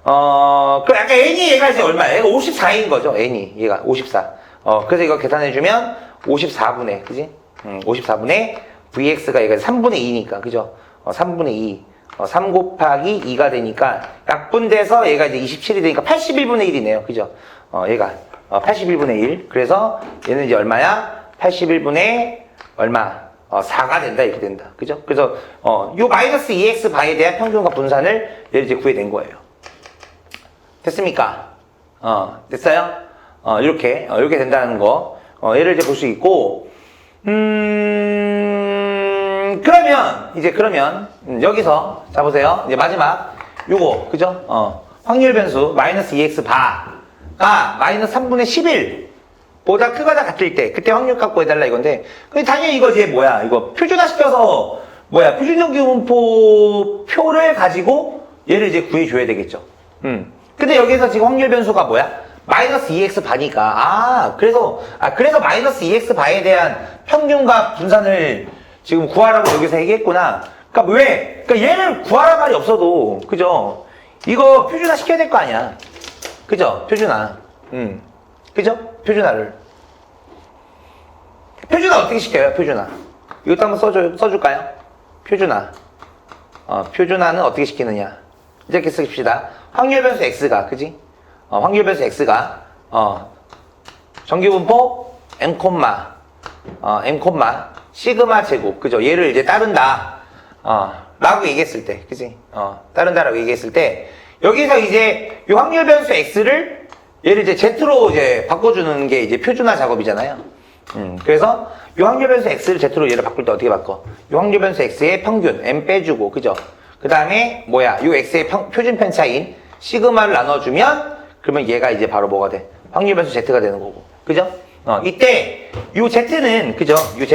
그 약간 n이 얘가 이제 얼마야? 얘가 54인 거죠, n이. 얘가 54. 그래서 이거 계산해주면 54분의, 그지? 54분의 VX가 얘가 3분의 2니까, 그죠? 3분의 2. 3 곱하기 2가 되니까, 약분돼서 얘가 이제 27이 되니까 81분의 1이네요. 그죠? 얘가, 81분의 1. 그래서 얘는 이제 얼마야? 81분의 얼마? 4가 된다, 이렇게 된다. 그죠? 그래서, 요 마이너스 2x 바에 대한 평균과 분산을 얘를 이제 구해낸 거예요. 됐습니까? 됐어요? 이렇게 된다는 거. 얘를 이제 볼 수 있고, 그러면, 여기서, 자, 보세요. 이제 마지막, 요거, 그죠? 확률 변수, 마이너스 2x 바가 마이너스 3분의 11 보다 크거나 같을 때, 그때 확률 갖고 해달라 이건데, 근데 당연히 이거 이제 뭐야, 이거 표준화 시켜서, 표준정규분포 표를 가지고 얘를 이제 구해줘야 되겠죠. 근데 여기서 지금 확률 변수가 뭐야? 마이너스 2x 바니까, 그래서 마이너스 2x 바에 대한 평균과 분산을 지금 구하라고 여기서 얘기했구나. 그러니까 얘를 구하란 말이 없어도, 그죠? 이거 표준화 시켜야 될 거 아니야. 그죠? 표준화. 그죠? 표준화 어떻게 시켜요? 표준화. 이것도 한번 써줄까요? 표준화. 표준화는 어떻게 시키느냐. 이렇게 씁시다. 확률 변수 x가, 그지? 확률 변수 x가, 정규분포 m, 시그마 제곱, 그죠? 얘를 이제 따른다. 라고 얘기했을 때, 그지? 따른다라고 얘기했을 때, 여기서 이제 이 확률 변수 x를 얘를 이제 z로 이제 바꿔주는 게 이제 표준화 작업이잖아요. 그래서 이 확률 변수 x를 z로 얘를 바꿀 때 어떻게 바꿔? 이 확률 변수 x의 평균 m 빼주고, 그죠? 그 다음에 이 x의 표준 편차인 시그마를 나눠주면 그러면 얘가 이제 바로 뭐가 돼? 확률 변수 z가 되는 거고, 그죠? 이때 요 z는, 그죠? 요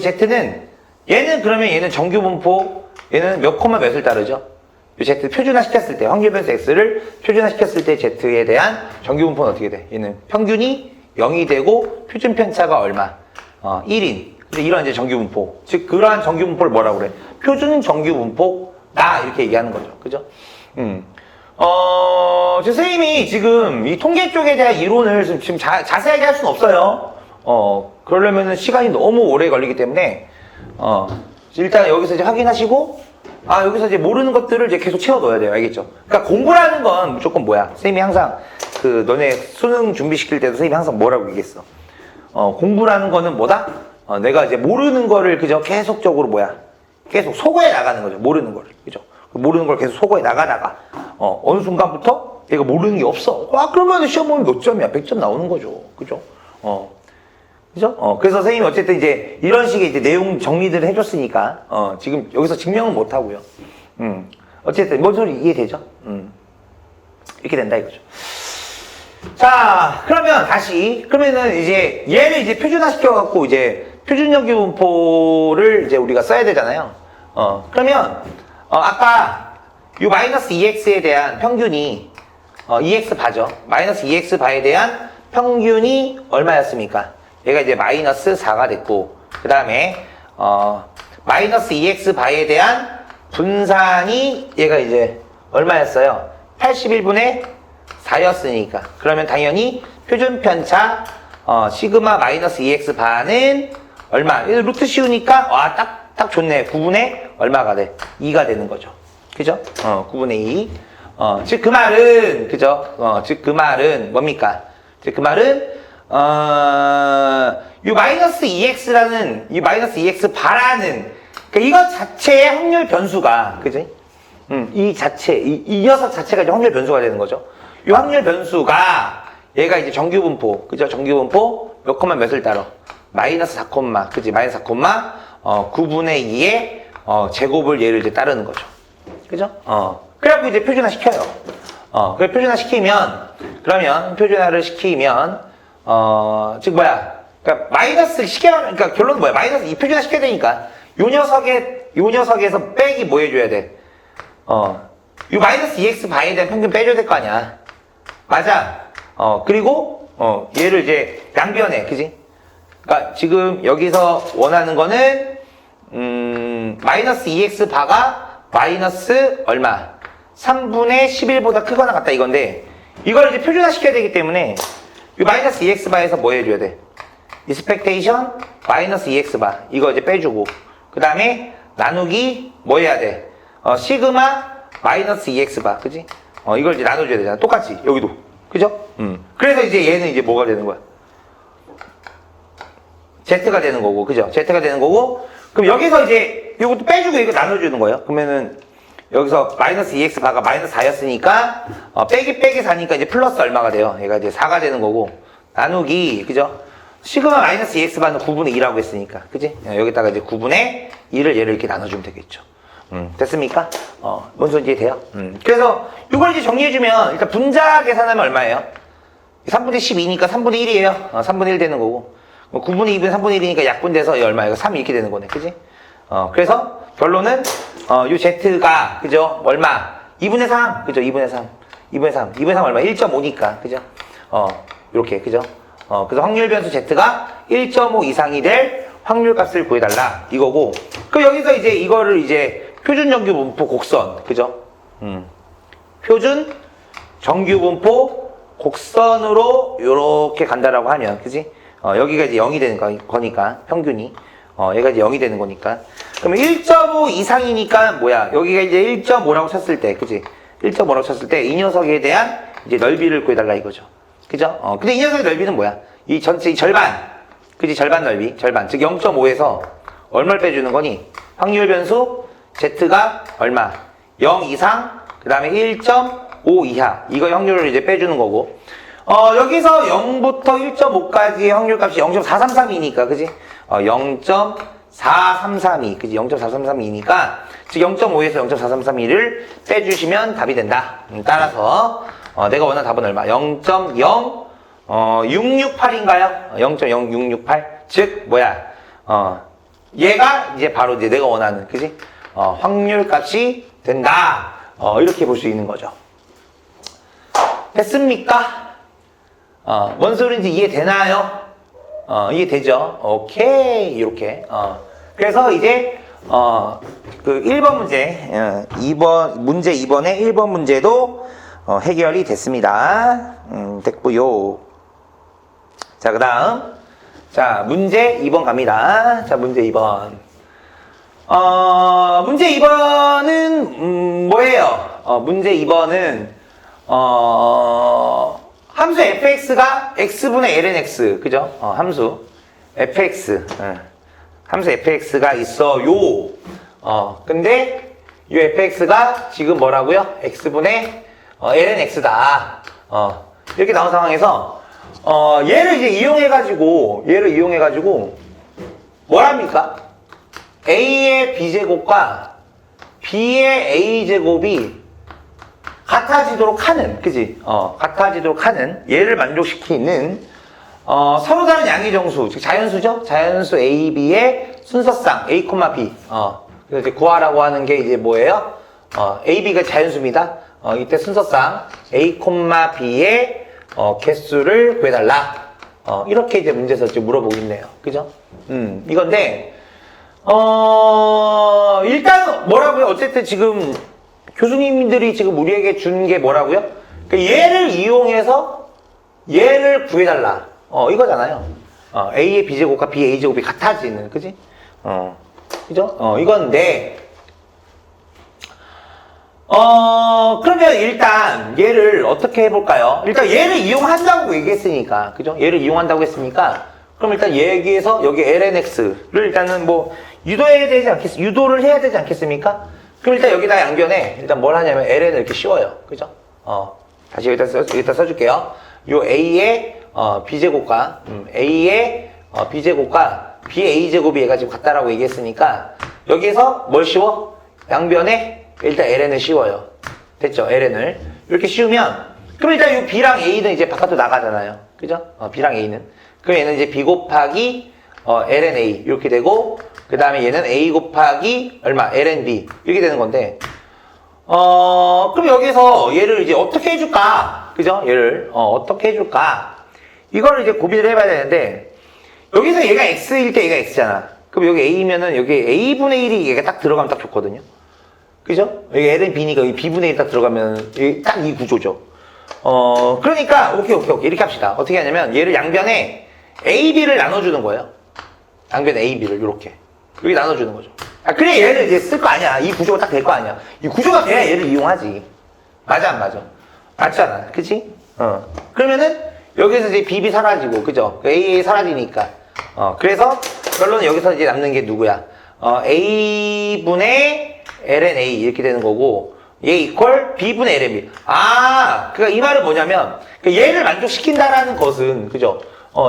z는 얘는 정규 분포, 얘는 몇 콤마 몇을 따르죠? 요 z 표준화 시켰을 때, 확률 변수 x를 표준화 시켰을 때 z에 대한 정규 분포는 어떻게 돼? 얘는 평균이 0이 되고 표준 편차가 얼마? 1인. 근데 이런 이제 정규 분포. 즉 그러한 정규 분포를 뭐라고 그래? 표준 정규 분포다, 이렇게 얘기하는 거죠. 그죠? 선생님이 지금 이 통계 쪽에 대한 이론을 지금 자세하게 할 수는 없어요. 그러려면은 시간이 너무 오래 걸리기 때문에, 일단 여기서 이제 확인하시고, 여기서 이제 모르는 것들을 이제 계속 채워 넣어야 돼요. 알겠죠? 그러니까 공부라는 건 무조건 뭐야? 선생님이 항상 너네 수능 준비시킬 때도 선생님이 항상 뭐라고 얘기했어? 공부라는 거는 뭐다? 내가 이제 모르는 거를 그저 계속적으로 계속 소거해 나가는 거죠. 모르는 거를. 그죠? 모르는 걸 계속 소거해 나가다가, 어느 순간부터 얘가 모르는 게 없어. 그러면 시험 보면 몇 점이야? 100점 나오는 거죠. 그죠? 그죠? 그래서 선생님이 어쨌든 이제 이런 식의 이제 내용 정리들을 해줬으니까, 지금 여기서 증명은 못 하고요. 어쨌든, 뭔 소리 이해되죠? 이렇게 된다 이거죠. 자, 그러면은 이제 얘를 이제 표준화 시켜갖고 이제 표준정규분포를 이제 우리가 써야 되잖아요. 그러면, 아까 요 마이너스 2x에 대한 평균이, 2x 바죠. 마이너스 2x 바에 대한 평균이 얼마였습니까? 얘가 이제 마이너스 4가 됐고, 그 다음에, 마이너스 2x 바에 대한 분산이 얘가 이제 얼마였어요? 81분의 4였으니까. 그러면 당연히 표준 편차, 시그마 마이너스 2x 바는 얼마? 루트 씌우니까, 딱 좋네. 9분의 얼마가 돼? 2가 되는 거죠. 그죠? 9분의 2. 즉, 그 말은, 그죠? 즉, 그 말은 뭡니까? 즉, 그 말은, 이 마이너스 2x라는, 이 마이너스 2x 바라는, 그러니까 이것 자체의 확률 변수가, 그지? 이 녀석 자체가 이제 확률 변수가 되는 거죠. 이 확률 변수가, 얘가 이제 정규분포, 그죠? 정규분포 몇 콤마 몇을 따라? 마이너스 4 콤마, 그지? 마이너스 4 콤마, 9분의 2의, 제곱을 얘를 이제 따르는 거죠. 그죠? 그래갖고 이제 표준화 시켜요. 그래 표준화 시키면, 즉 그러니까 마이너스 그러니까 결론은 뭐야? 마이너스 이 표준화 시켜야 되니까 요 녀석에서 빼기 뭐 해줘야 돼? 요 마이너스 2x 바에 대한 평균 빼줘야 될 거 아니야. 맞아. 그리고 얘를 이제 양변에, 그지? 그러니까 지금 여기서 원하는 거는 마이너스 2x 바가 마이너스 얼마? 3분의 11보다 크거나 같다 이건데, 이걸 이제 표준화 시켜야 되기 때문에, 이 마이너스 2x 바에서 뭐 해줘야 돼? expectation 마이너스 2x 바. 이거 이제 빼주고, 그 다음에 나누기 뭐 해야 돼? 시그마 마이너스 2x 바. 그지? 이걸 이제 나눠줘야 되잖아. 똑같이. 여기도. 그죠? 그래서 이제 얘는 이제 뭐가 되는 거야? Z가 되는 거고, 그죠? Z가 되는 거고, 그럼 여기서 이제 이것도 빼주고 이거 나눠주는 거예요. 그러면은 여기서 마이너스 2x 바가 마이너스 4였으니까 빼기 4니까 이제 플러스 얼마가 돼요? 얘가 이제 4가 되는 거고, 나누기, 그죠? 시그마 마이너스 2x 바는 9분의 2라고 했으니까, 그지? 여기다가 이제 9분의 2를 얘를 이렇게 나눠주면 되겠죠. 됐습니까? 뭔 소리인지 돼요? 그래서 이걸 이제 정리해주면 일단 분자 계산하면 얼마예요? 3분의 12니까 3분의 1이에요. 3분의 1 되는 거고. 9분의 2분의 3분의 1이니까 약분돼서 얼마예요? 3 이렇게 되는 거네. 그지? 그래서 결론은, 요 Z가, 그죠? 얼마? 2분의 3. 그죠? 2분의 3. 2분의 3. 2분의 3 얼마? 1.5니까. 그죠? 요렇게. 그죠? 그래서 확률 변수 Z가 1.5 이상이 될 확률 값을 구해달라. 이거고. 그 여기서 이제 이거를 이제 표준 정규 분포 곡선. 그죠? 표준 정규 분포 곡선으로 요렇게 간다라고 하면. 그지? 여기가 이제 0이 되는 거니까, 평균이. 얘가 이제 0이 되는 거니까. 그러면 1.5 이상이니까 뭐야? 여기가 이제 1.5라고 쳤을 때, 그지? 1.5라고 쳤을 때 이 녀석에 대한 이제 넓이를 구해달라 이거죠. 그죠? 근데 이 녀석의 넓이는 뭐야? 이 전체, 이 절반. 그지? 절반 넓이. 절반. 즉 0.5에서 얼마를 빼주는 거니? 확률 변수 Z가 얼마? 0 이상, 그 다음에 1.5 이하. 이거 확률을 이제 빼주는 거고. 여기서 0부터 1.5까지의 확률값이 0.433이니까, 그지? 0.4332, 그지? 0.4332니까, 즉 0.5에서 0.4332를 빼주시면 답이 된다. 따라서, 내가 원하는 답은 얼마? 0.0668인가요? 0.0668? 즉, 뭐야? 얘가 이제 바로 이제 내가 원하는, 그지? 확률값이 된다. 이렇게 볼 수 있는 거죠. 됐습니까? 뭔 소리인지 이해되나요? 이해되죠? 오케이, 이렇게. 그래서 이제, 그 1번 문제, 2번의 1번 문제도 해결이 됐습니다. 됐고요. 자, 그 다음. 자, 문제 2번 갑니다. 자, 문제 2번. 문제 2번은, 뭐예요? 문제 2번은, 함수 fx가 x분의 lnx, 그죠? 함수 fx, 함수 fx가 있어요. 근데 이 fx가 지금 뭐라고요? x분의 lnx다. 이렇게 나온 상황에서 얘를 이제 이용해가지고 뭐랍니까? a의 b제곱과 b의 a제곱이 같아지도록 하는, 그지? 같아지도록 하는, 얘를 만족시키는, 서로 다른 양의 정수, 즉 자연수죠? 자연수 A, B의 순서상, A, B. 그래서 이제 구하라고 하는 게 이제 뭐예요? A, B가 자연수입니다. 이때 순서상 A, B의, 개수를 구해달라. 이렇게 이제 문제에서 지금 물어보고 있네요. 그죠? 이건데, 일단 뭐라고요? 어쨌든 지금, 교수님들이 지금 우리에게 준 게 뭐라고요? 그러니까 얘를 이용해서 얘를 구해달라. 이거잖아요. A의 B제곱과 B의 A제곱이 같아지는, 그지? 그죠? 이건데, 그러면 일단 얘를 어떻게 해볼까요? 일단 얘를 이용한다고 얘기했으니까, 그죠? 얘를 이용한다고 했으니까, 그럼 일단 여기에서 여기 lnx를 일단은 뭐, 유도를 해야 되지 않겠습니까? 그럼 일단 여기다 양변에 일단 뭘 하냐면 ln을 이렇게 씌워요. 그죠? 다시 여기다 써줄게요. 요 a의 b제곱과 a의 b제곱과 b의 a제곱이 얘가 지금 같다라고 얘기했으니까 여기에서 뭘 씌워? 양변에 일단 ln을 씌워요. 됐죠? ln을 이렇게 씌우면 그럼 일단 요 b랑 a는 이제 바깥으로 나가잖아요. 그죠? b랑 a는 그럼 얘는 이제 b 곱하기 ln a 이렇게 되고 그 다음에 얘는 a 곱하기 얼마? ln b 이렇게 되는 건데 그럼 여기서 얘를 이제 어떻게 해줄까? 그죠? 얘를 어떻게 해줄까? 이거를 이제 고민을 해봐야 되는데 여기서 얘가 x일 때 얘가 x잖아. 그럼 여기 A면은 여기 A분의 1이 이게 딱 들어가면 딱 좋거든요. 그죠? 여기 L은 B니까 여기 B분의 1 딱 들어가면 딱 이 구조죠. 그러니까 오케이. 이렇게 합시다. 어떻게 하냐면 얘를 양변에 A, B를 나눠주는 거예요. 양변에 A, B를 이렇게. 여기 나눠주는 거죠. 그래 얘를 이제 쓸 거 아니야. 이 구조가 딱 될 거 아니야. 이 구조가 돼야 얘를 이용하지. 맞아 안 맞아? 맞잖아. 그치? 그러면은 여기서 이제 B 사라지고 그죠? A 사라지니까. 그래서 결론은 여기서 이제 남는 게 누구야? A분의 ln A 이렇게 되는 거고 얘 이퀄 B분의 ln B. 그러니까 이 말은 뭐냐면 얘를 만족시킨다라는 것은 그죠?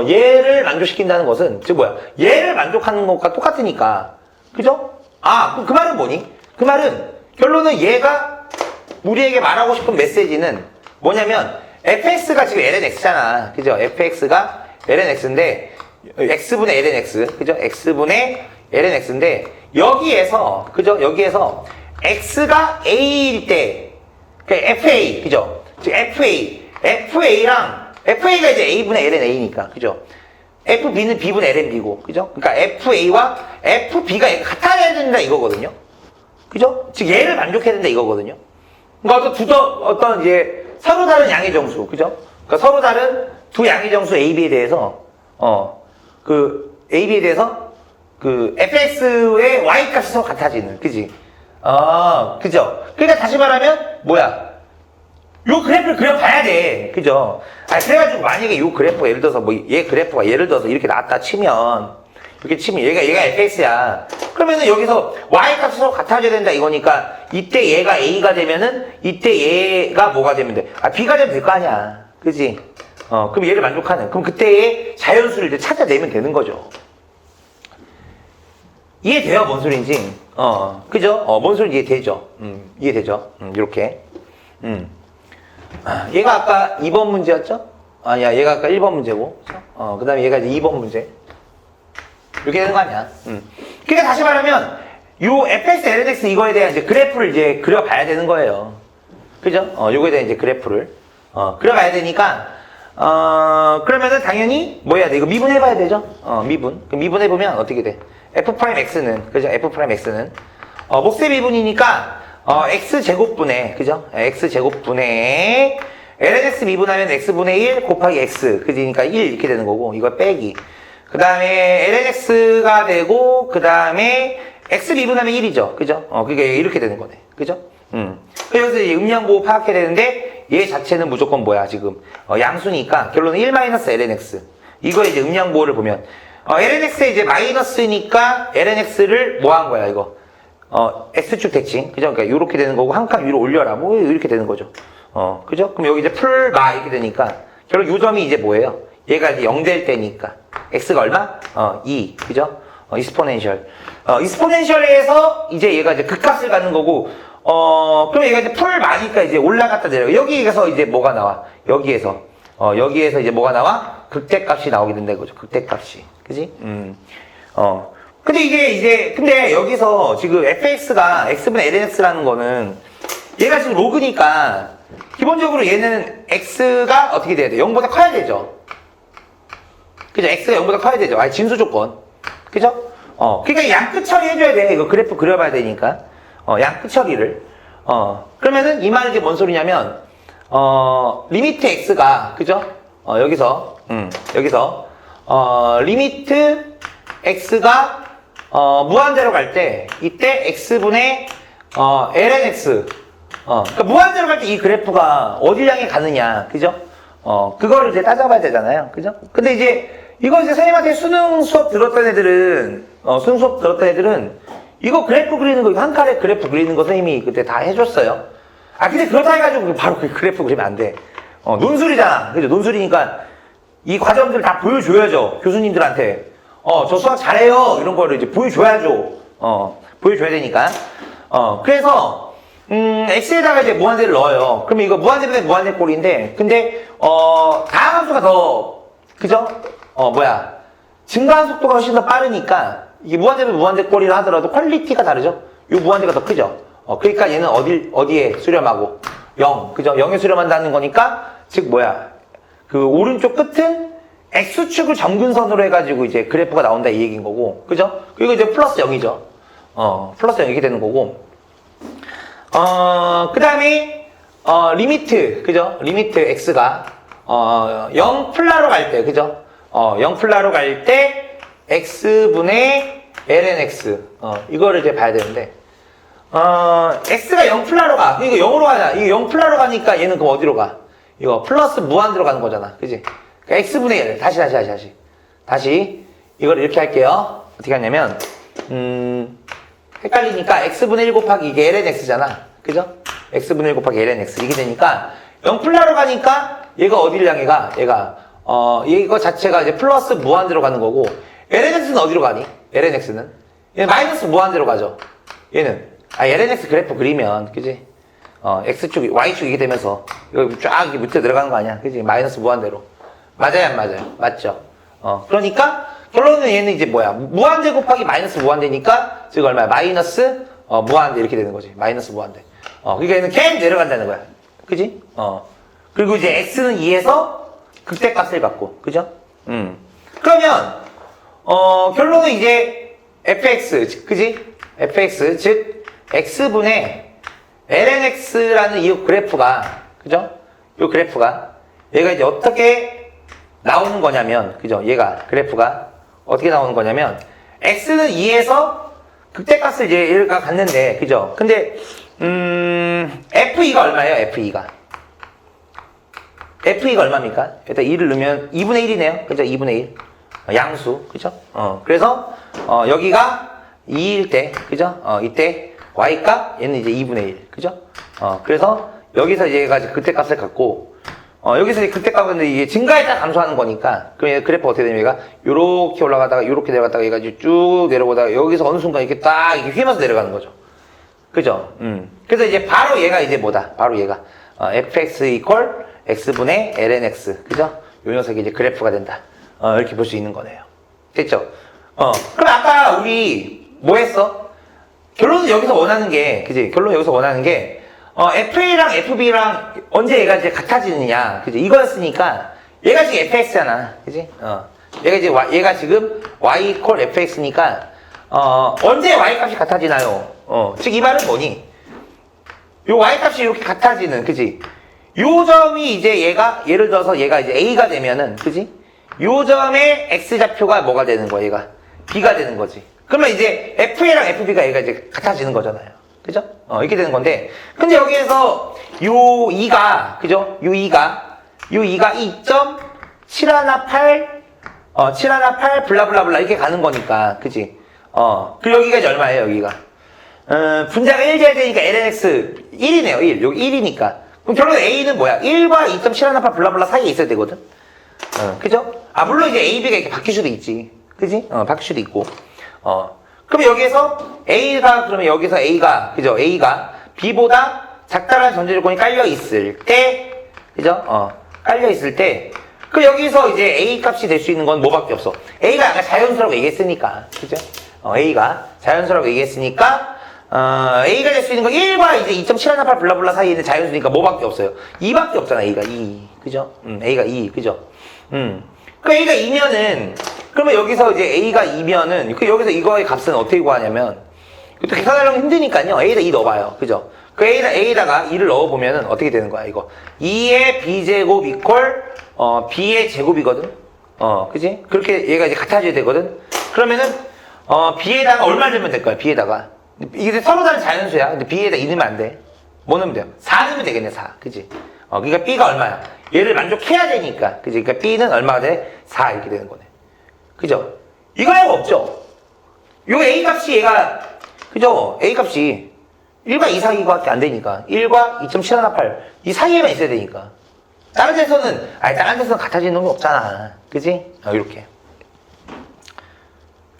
얘를 만족시킨다는 것은 즉 뭐야? 얘를 만족하는 것과 똑같으니까 그죠? 그 말은 뭐니? 그 말은 결론은 얘가 우리에게 말하고 싶은 메시지는 뭐냐면 fx가 지금 ln x잖아. 그죠? fx가 ln x인데 x분의 ln x. 그죠? x분의 ln x인데 여기에서 그죠? 여기에서 x가 a일 때 그러니까 fa. 그죠? 즉 FA랑 FA가 이제 a분의 ln a니까. 그죠? FB는 b분의 ln b고. 그죠? 그러니까 FA와 FB가 같아야 된다 이거거든요. 그죠? 즉 얘를 만족해야 된다 이거거든요. 그러니까 어떤 이제 서로 다른 양의 정수, 그죠? 그러니까 서로 다른 두 양의 정수 AB에 대해서 AB에 대해서 fx의 y 값이 서로 같아지는, 그지? 그죠? 그러니까 다시 말하면 뭐야? 요 그래프를 그려봐야 돼, 그죠? 그래가지고 만약에 요 그래프가 예를 들어서 얘 그래프가 예를 들어서 이렇게 나왔다 치면 이렇게 치면 얘가 fx야. 그러면은 여기서 y 값이 서로 같아져야 된다 이거니까 이때 얘가 a가 되면은 이때 얘가 뭐가 되면 돼? b가 되면 될 거 아니야. 그지? 그럼 얘를 만족하는. 그럼 그때의 자연수를 이제 찾아내면 되는 거죠. 이해돼요? 뭔 소리인지? 그죠? 뭔 소리인지 이해되죠? 이해되죠? 이렇게. 얘가 아까 2번 문제였죠? 아니야, 얘가 아까 1번 문제고. 그 다음에 얘가 이제 2번 문제. 이렇게 되는 거 아니야. 그러니까 다시 말하면 요 fx, lnx 이거에 대한 이제 그래프를 이제 그려봐야 되는 거예요. 그죠? 요거에 대한 이제 그래프를 그려봐야 되니까 그러면은 당연히 뭐 해야 돼? 이거 미분해봐야 되죠? 미분. 그럼 미분해보면 어떻게 돼? f'x는 그죠? f'x는 몫의 미분이니까 x제곱분의 그죠? x제곱분의 lnx 미분하면 x분의 1 곱하기 x 그러니까 1 이렇게 되는 거고 이거 빼기 그 다음에 lnx가 되고 그 다음에 x 미분하면 1이죠. 그죠? 그게 이렇게 되는 거네. 그죠? 그래서 이제 음량보호 파악해야 되는데 얘 자체는 무조건 뭐야 지금 양수니까 결론은 1-lnx 이거 이제 음량보호를 보면 lnx에 이제 마이너스니까 lnx를 뭐 한 거야 이거 x축 대칭 그죠? 그러니까 이렇게 되는 거고 한 칸 위로 올려라 뭐 이렇게 되는 거죠. 그죠? 그럼 여기 이제 풀마 이렇게 되니까 결국 요 점이 이제 뭐예요? 얘가 이제 0 될 때니까 x가 얼마? 2 그죠? 이스포넨셜 이스포넨셜에서 이제 얘가 이제 극값을 갖는 거고 그럼 얘가 이제 풀마니까 이제 올라갔다 내려 여기에서 이제 뭐가 나와? 여기에서 이제 뭐가 나와? 극대값이 나오게 된다 이거죠. 극대값이 그지? 근데 이게 이제 근데 여기서 지금 fx가 x분의 lnx라는 거는 얘가 지금 로그니까 기본적으로 얘는 x가 어떻게 돼야 돼? 0보다 커야 되죠. 그죠? x가 0보다 커야 되죠. 진수 조건. 그죠? 그러니까 양끝 처리해줘야 돼. 이거 그래프 그려봐야 되니까. 양끝 처리를. 그러면은 이 말이 이제 뭔 소리냐면, 리미트 x가, 그죠? 여기서, 리미트 x가, 무한대로 갈 때, 이때 x분의, lnx. 그러니까 무한대로 갈 때 이 그래프가 어딜 향해 가느냐. 그죠? 그거를 이제 따져봐야 되잖아요. 그죠? 근데 이제, 이거 이제 선생님한테 수능 수업 들었던 애들은, 이거 그래프 그리는 거, 한 칸에 그래프 그리는 거 선생님이 그때 다 해줬어요. 근데 그렇다 해가지고 바로 그 그래프 그리면 안 돼. 논술이잖아. 그죠? 논술이니까 이 과정들 다 보여줘야죠. 교수님들한테. 저 수학 잘해요. 이런 거를 이제 보여줘야죠. 보여줘야 되니까. 그래서, x에다가 이제 무한대를 넣어요. 그러면 이거 무한대분의 무한대 꼴인데, 근데, 다음 함수가 더, 그죠? 증가한 속도가 훨씬 더 빠르니까, 이게 무한대분 무한대 꼴이라 하더라도 퀄리티가 다르죠? 이 무한대가 더 크죠? 그러니까 얘는 어디에 수렴하고? 0. 그죠? 0에 수렴한다는 거니까, 즉 그 오른쪽 끝은 X축을 점근선으로 해가지고 이제 그래프가 나온다 이 얘기인 거고, 그죠? 그리고 이제 플러스 0이죠. 플러스 0 이렇게 되는 거고, 그 다음에, 리미트, 그죠? 리미트 X가, 0 플라로 갈 때, 그죠? 0 플라로 갈 때, X분의 lnx, 이거를 이제 봐야 되는데, X가 0 플라로 가. 이거 0으로 가냐? 이거 0 플라로 가니까 얘는 그럼 어디로 가? 이거 플러스 무한대로 가는 거잖아. 그지? 그러니까 X분의 1. 다시. 이걸 이렇게 할게요. 어떻게 하냐면, 헷갈리니까 X분의 1 곱하기 이게 lnx잖아. 그죠? X분의 1 곱하기 lnx. 이게 되니까, 0 플라로 가니까 얘가 어디를 향해 가? 얘가, 이거 자체가 이제 플러스 무한대로 가는 거고, lnx는 어디로 가니? lnx는? 얘는 마이너스 무한대로 가죠. 얘는. lnx 그래프 그리면, 그지? x축, y축 이게 되면서, 이거 쫙 이렇게 밑에 들어가는 거 아니야? 그지? 마이너스 무한대로. 맞아요, 안 맞아요? 맞죠? 그러니까, 결론은 얘는 이제 뭐야? 무한대 곱하기 마이너스 무한대니까, 즉 얼마야? 마이너스, 무한대 이렇게 되는 거지. 마이너스 무한대. 그러니까 얘는 계속 내려간다는 거야. 그지? 그리고 이제 x는 2에서 극대값을 갖고, 그죠? 그러면, 결론은 이제, fx, 그지? fx, 즉, x분의 lnx라는 이 그래프가, 그죠? 이 그래프가, 얘가 이제 어떻게 나오는 거냐면, 그죠? 그래프가 어떻게 나오는 거냐면, x는 2에서 극대값을 이제 얘가 갖는데, 그죠? 근데, f2가 얼마예요? f2가 얼마입니까? 일단 2를 넣으면 2분의 1이네요. 그죠? 2분의 1. 양수. 그죠? 그래서, 여기가 2일 때, 그죠? 이때, y값, 얘는 이제 2분의 1. 그죠? 그래서, 여기서 얘가 극대값을 갖고, 여기서 이제 극대값은 이게 증가에 따라 감소하는 거니까, 그럼 얘 그래프 어떻게 되냐면 얘가, 요렇게 올라가다가, 요렇게 내려갔다가, 얘가 쭉 내려오다가, 여기서 어느 순간 이렇게 딱, 이렇게 휘면서 내려가는 거죠. 그죠? 그래서 이제 바로 얘가 이제 뭐다? 바로 얘가, fx equal x분의 lnx. 그죠? 요 녀석이 이제 그래프가 된다. 이렇게 볼 수 있는 거네요. 됐죠? 그럼 아까 우리 뭐 했어? 결론은 여기서 원하는 게, 그지? 결론은 여기서 원하는 게, FA랑 FB랑 언제 얘가 이제 같아지느냐. 그지? 이거였으니까, 얘가 지금 fx잖아. 그지? 얘가 지금 y equal fx니까, 언제 y 값이 같아지나요? 즉, 이 말은 뭐니? 요 y 값이 이렇게 같아지는, 그지? 요 점이 이제 예를 들어서 얘가 이제 a가 되면은, 그지? 요 점의 x좌표가 뭐가 되는 거야, 얘가? b가 되는 거지. 그러면 이제 FA랑 FB가 얘가 이제 같아지는 거잖아요. 그죠? 이렇게 되는 건데. 근데 여기에서 요 2가, 그죠? 요 2가 2.718, 718 블라블라블라 이렇게 가는 거니까. 그지? 그리고 여기가 이제 얼마예요, 여기가? 분자가 1 돼야 되니까 lnx 1이네요, 1. 여기 1이니까. 그럼 결국 A는 뭐야? 1과 2.718 블라블라 사이에 있어야 되거든? 그죠? 물론 이제 A, B가 이렇게 바뀔 수도 있지. 그지? 바뀔 수도 있고. 그럼 여기에서 그러면 여기서 A가, 그죠? A가 B보다 작다라는 전제 조건이 깔려 있을 때, 그죠? 깔려 있을 때, 여기서 이제 A 값이 될 수 있는 건 뭐밖에 없어? A가 아까 자연수라고 얘기했으니까, 그죠? A가 자연수라고 얘기했으니까, A가 될 수 있는 건 1과 이제 2.718 블라블라 사이에 있는 자연수니까 뭐밖에 없어요? 2밖에 없잖아, A가 2. 그죠? A가 2, 그죠? 그 A가 2면은, 그러면 여기서 이제 A가 2면은, 여기서 이거의 값은 어떻게 구하냐면, 또 계산하려면 힘드니까요. A에다 2 넣어봐요. 그죠? A에다가 2를 넣어보면은 어떻게 되는 거야, 이거. 2의 B제곱 이퀄, B의 제곱이거든? 그지? 그렇게 얘가 이제 같아져야 되거든? 그러면은, B에다가 얼마 넣으면 될까요, B에다가? 이게 서로 다른 자연수야. 근데 B에다 2 넣으면 안 돼. 뭐 넣으면 돼요? 4 넣으면 되겠네, 4. 그지? 그러니까 B가 얼마야? 얘를 만족해야 되니까. 그지? 그러니까 B는 얼마가 돼? 4 이렇게 되는 거네. 그죠? 이거 말고 없죠? 요 A 값이 얘가, 그죠? A 값이 1과 2 사이밖에 안 되니까. 1과 2.718. 이 사이에만 있어야 되니까. 다른 데서는 같아지는 놈이 없잖아. 그지? 이렇게.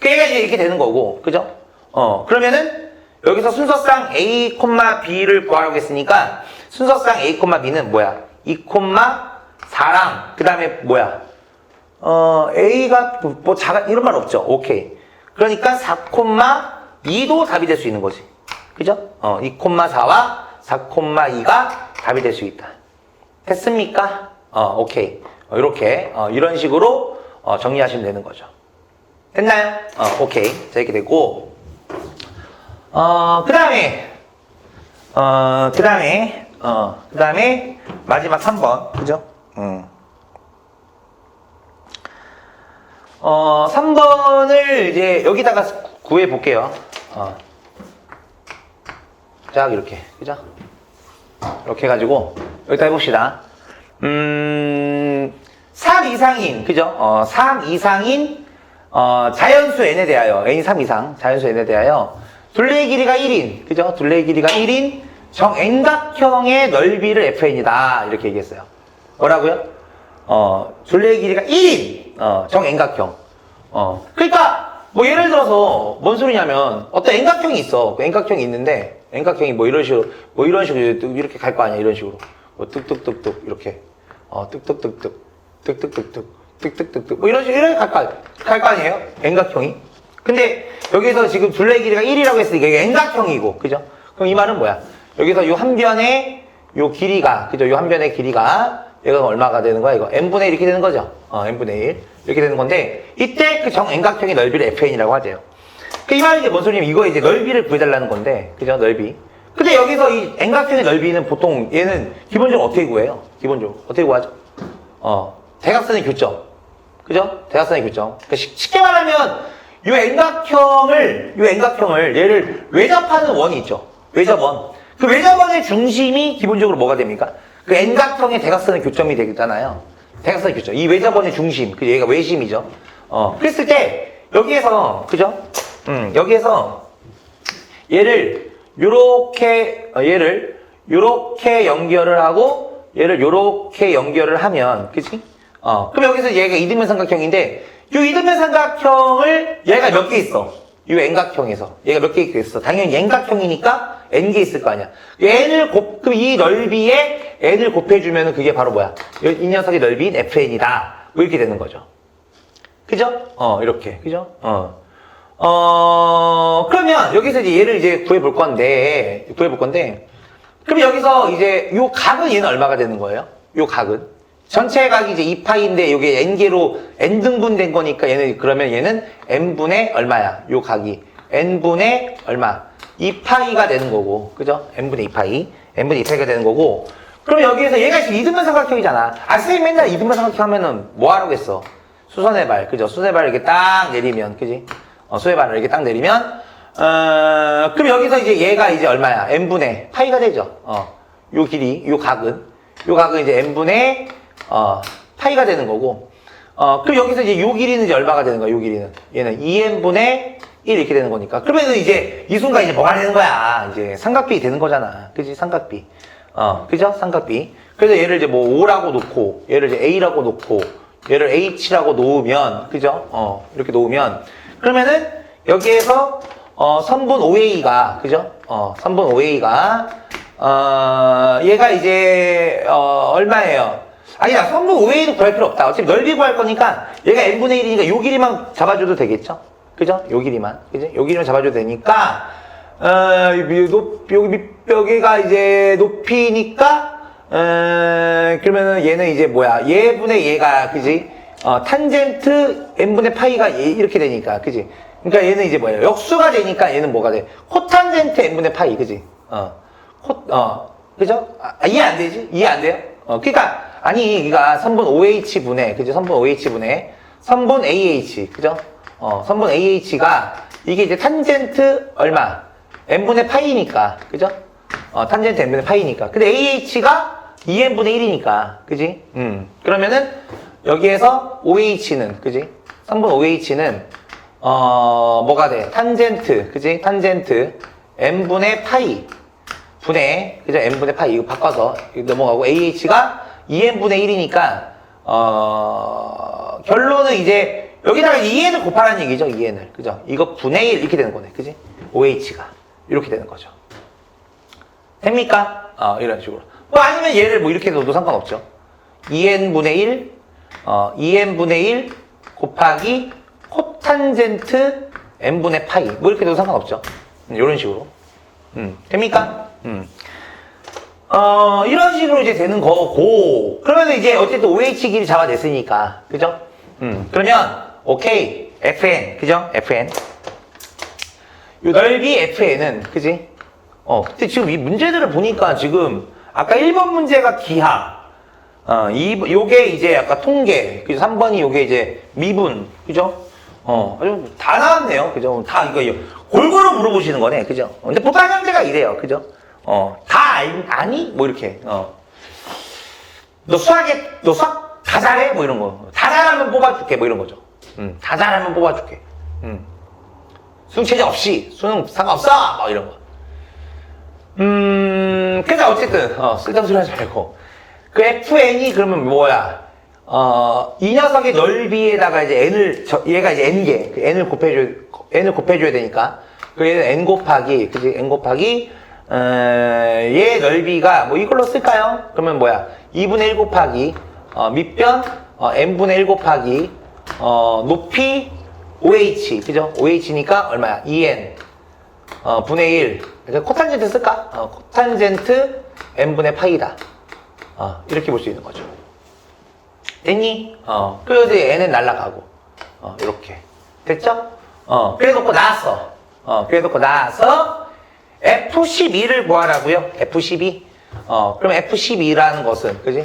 얘가 이제 이렇게 되는 거고. 그죠? 그러면은, 여기서 순서상 A, B를 구하라고 했으니까, 순서상 A, B는 뭐야? 2, 4랑, 그 다음에 뭐야? A가 뭐 이런 말 없죠? 오케이. 그러니까 4,2도 답이 될 수 있는 거지. 그죠? 2,4와 4,2가 답이 될 수 있다. 됐습니까? 오케이. 이렇게, 이런 식으로 정리하시면 되는 거죠. 됐나요? 오케이. 자, 이렇게 되고, 그 다음에, 마지막 3번. 그죠? 3번을 이제 여기다가 구해 볼게요. 자, 이렇게. 그죠? 이렇게 해가지고, 여기다 해봅시다. 3 이상인, 그죠? 3 이상인, 자연수 n에 대하여, n이 3 이상, 자연수 n에 대하여, 둘레의 길이가 1인, 그죠? 둘레의 길이가 1인, 정 N각형의 넓이를 fn이다. 이렇게 얘기했어요. 뭐라고요? 둘레의 길이가 1인, 정 N각형. 그러니까, 뭐 예를 들어서, 뭔 소리냐면, 어떤 N각형이 있어. 그 N각형이 있는데, N각형이 뭐 이런 식으로 이렇게 갈 거 아니야. 이런 식으로. 뭐 뚝뚝뚝뚝, 이렇게. 뚝뚝뚝뚝, 뚝뚝뚝뚝, 뚝뚝뚝뚝. 뭐 이런 식으로 이렇게 갈 거 아니에요? N각형이. 근데, 여기서 지금 둘레의 길이가 1이라고 했으니까 이게 N각형이고, 그죠? 그럼 이 말은 뭐야? 여기서 요 한 변의 요 길이가, 그죠? 요 한 변의 길이가, 얘가 얼마가 되는 거야? 이거 n분의 1 이렇게 되는 거죠? n분의 1 이렇게 되는 건데, 이때 그 정 N각형의 넓이를 fn이라고 하재요. 이 말이 이제 뭔 소리냐면, 이거 이제 넓이를 구해달라는 건데, 그죠? 넓이. 근데 여기서 이 N각형의 넓이는 보통 얘는 기본적으로 어떻게 구해요? 기본적으로 어떻게 구하죠? 대각선의 교점, 그죠? 대각선의 교점. 그러니까 쉽게 말하면 요 N각형을 얘를 외접하는 원이 있죠. 외접원. 그 외접원의 중심이 기본적으로 뭐가 됩니까? 그 N각형의 대각선의 교점이 되잖아요. 대각선의 교점. 이 외접원의 중심. 그 얘가 외심이죠. 그랬을 때 여기에서, 그죠? 여기에서 얘를 요렇게 연결을 하고 얘를 요렇게 연결을 하면, 그치? 그럼 여기서 얘가 이등변 삼각형인데, 요 이등변 삼각형을 얘가 몇 개 있어? 요 N각형에서. 얘가 몇 개 있겠어? 당연히 N각형이니까 N개 있을 거 아니야. 그럼 이 넓이에 N을 곱해주면 그게 바로 뭐야? 이 녀석의 넓이인 FN이다. 뭐 이렇게 되는 거죠. 그죠? 이렇게. 그죠? 그러면 여기서 이제 얘를 이제 구해볼 건데, 그럼 여기서 이제 요 각은 얘는 얼마가 되는 거예요? 요 각은? 전체 각이 이제 2파인데 요게 n개로 n등분 된 거니까 그러면 얘는 n분의 얼마야? 요 각이 n분의 얼마? 2파이가 되는 거고, 그죠? n분의 2파이가 되는 거고. 그럼 여기에서 얘가 지금 이등변 삼각형이잖아. 선생님 맨날 이등변 삼각형 하면은 뭐 하라고 했어? 수선의 발, 그죠? 수선의 발을 이렇게 딱 내리면, 그지? 수선의 발을 이렇게 딱 내리면, 그럼 여기서 이제 얘가 이제 얼마야? n분의 파이가 되죠? 요 길이, 요 각은 이제 n분의 파이가 되는 거고, 그럼 여기서 이제 요 길이는 이제 얼마가 되는 거야, 요 길이는? 얘는 2n분의 1 이렇게 되는 거니까. 그러면 이제 이 순간 이제 뭐가 되는 거야? 이제 삼각비 되는 거잖아. 그지? 삼각비. 그죠? 삼각비. 그래서 얘를 이제 뭐 5라고 놓고, 얘를 이제 A라고 놓고, 얘를 H라고 놓으면, 그죠? 이렇게 놓으면, 그러면은 여기에서, 선분 OA가, 그죠? 선분 OA가, 얘가 이제, 얼마예요? 아니다, 선분 OA는 구할 필요 없다. 어차피 넓이 구할 거니까 얘가 n분의 1이니까 요 길이만 잡아줘도 되겠죠? 그죠? 요 길이만. 그죠? 요 길이만 잡아줘도 되니까, 여기가 이제 높이니까, 그러면은 얘는 이제 뭐야? 얘분의 얘가, 그지? 탄젠트 n분의 파이가 이렇게 되니까, 그지? 그러니까 얘는 이제 뭐예요? 역수가 되니까 얘는 뭐가 돼? 코탄젠트 n분의 파이, 그지? 그죠? 이해 안 되지? 이해 안 돼요? 그러니까, 그러니까 선분 OH분의, 그죠? 선분 OH분의, 선분 AH, 그죠? 선분 AH가, 이게 이제 탄젠트 얼마? n분의 파이니까, 그죠? 탄젠트 n분의 파이니까. 근데 AH가 2n분의 1이니까, 그지? 그러면은, 여기에서 OH는, 그지? 선분 OH는, 뭐가 돼? 탄젠트, 그지? 탄젠트, n분의 파이, 분의, 그죠? n분의 파이, 이거 바꿔서 넘어가고, AH가 2n분의 1이니까, 결론은 이제, 여기다가 2n을 곱하라는 얘기죠, 2n을. 그죠? 이거 분의 1 이렇게 되는 거네, 그지? OH가. 이렇게 되는 거죠. 됩니까? 이런 식으로. 뭐 아니면 얘를 뭐 이렇게 넣어도 상관없죠. 2n분의 1, 2n분의 1 곱하기 코탄젠트 n분의 파이. 뭐 이렇게 넣어도 상관없죠. 이런 식으로. 됩니까? 이런 식으로 이제 되는 거고, 그러면 이제 어쨌든 OH 길이 잡아냈으니까, 그죠? 그러면 오케이 fn 그죠? fn 요 넓이 fn은 그지? 근데 지금 이 문제들을 보니까 지금 아까 1번 문제가 기하 요게 이제 아까 통계 그죠? 3번이 요게 이제 미분 그죠? 아주 다 나왔네요 그죠? 다 이거 골고루 물어보시는 거네 그죠? 근데 보통 현재가 이래요 그죠? 다 아니? 뭐 이렇게 너 수학 다 잘해? 뭐 이런 거. 다 잘하면 뽑아줄게. 뭐 이런 거죠. 다 잘하면 뽑아줄게. 수능 체제 없이, 수능 상관없어! 뭐 이런 거. 그래서 어쨌든, 쓸데없는 소리 하지 말고. 그 FN이 그러면 뭐야? 이 녀석의 넓이에다가 이제 얘가 이제 N개. 그 N을 곱해줘야 되니까. 그 얘는 N 곱하기, 그지? N 곱하기, 얘 넓이가 뭐 이걸로 쓸까요? 그러면 뭐야? 2분의 1 곱하기 밑변 n분의 1 곱하기 높이 OH 그죠? OH니까 얼마야? 2n 분의 1 그래서 코탄젠트 쓸까? 코탄젠트 n분의 파이다 이렇게 볼 수 있는 거죠. 됐니? 그래서 n은 날라가고 이렇게 됐죠? 그래 놓고 나왔어. 그래 놓고 나와서 F12를 구하라고요. F12. 그럼 F12라는 것은, 그지?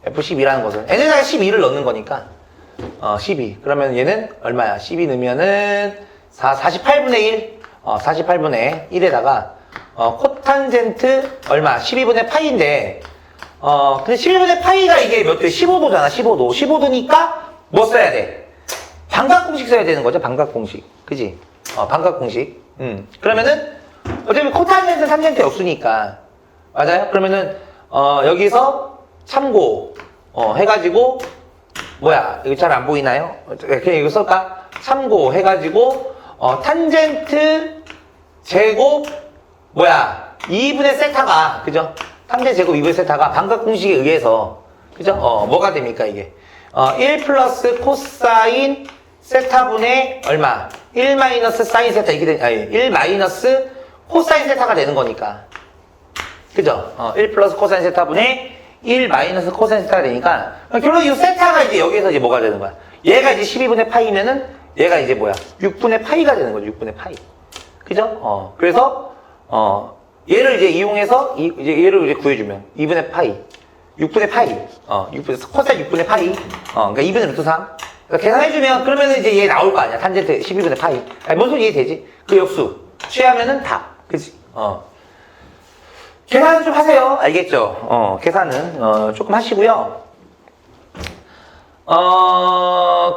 F12라는 것은, n에다가 12를 넣는 거니까, 12. 그러면 얘는 얼마야? 12 넣으면은, 48분의 1, 48분의 1에다가, 코탄젠트, 얼마? 12분의 파이인데, 근데 12분의 파이가 이게 몇 도? 15도잖아, 15도. 15도니까, 뭐 써야 돼? 반각공식 써야 되는 거죠, 반각공식. 그지? 반각공식. 그러면은, 어차피 코탄젠트, 탄젠트 없으니까. 맞아요? 그러면은, 여기서 참고, 해가지고, 뭐야, 이거 잘 안 보이나요? 그냥 이거 쓸까? 참고 해가지고, 탄젠트 제곱, 뭐야, 2분의 세타가, 그죠? 탄젠트 제곱 2분의 세타가 반각공식에 의해서, 그죠? 뭐가 됩니까, 이게? 1 플러스 코사인 세타분의 얼마? 1 마이너스 사인 세타, 이렇게 아니, 1 마이너스 코사인 세타가 되는 거니까. 그죠? 1 플러스 코사인 세타분의 1 마이너스 코사인 세타가 되니까, 결론 이 세타가 이제 여기서 이제 뭐가 되는 거야? 얘가 이제 12분의 파이면은, 얘가 이제 뭐야? 6분의 파이가 되는 거죠, 6분의 파이. 그죠? 그래서, 얘를 이제 이용해서, 이제 얘를 이제 구해주면, 2분의 파이. 6분의 파이. 코사인 6분의 파이. 그러니까 2분의 루트 3. 그러니까 계산해주면, 그러면은 이제 얘 나올 거 아니야. 탄젠트 12분의 파이. 아니, 뭔 소리 이해되지? 그 역수. 취하면은 다. 그치? 계산은 좀 하세요. 알겠죠? 계산은, 조금 하시고요.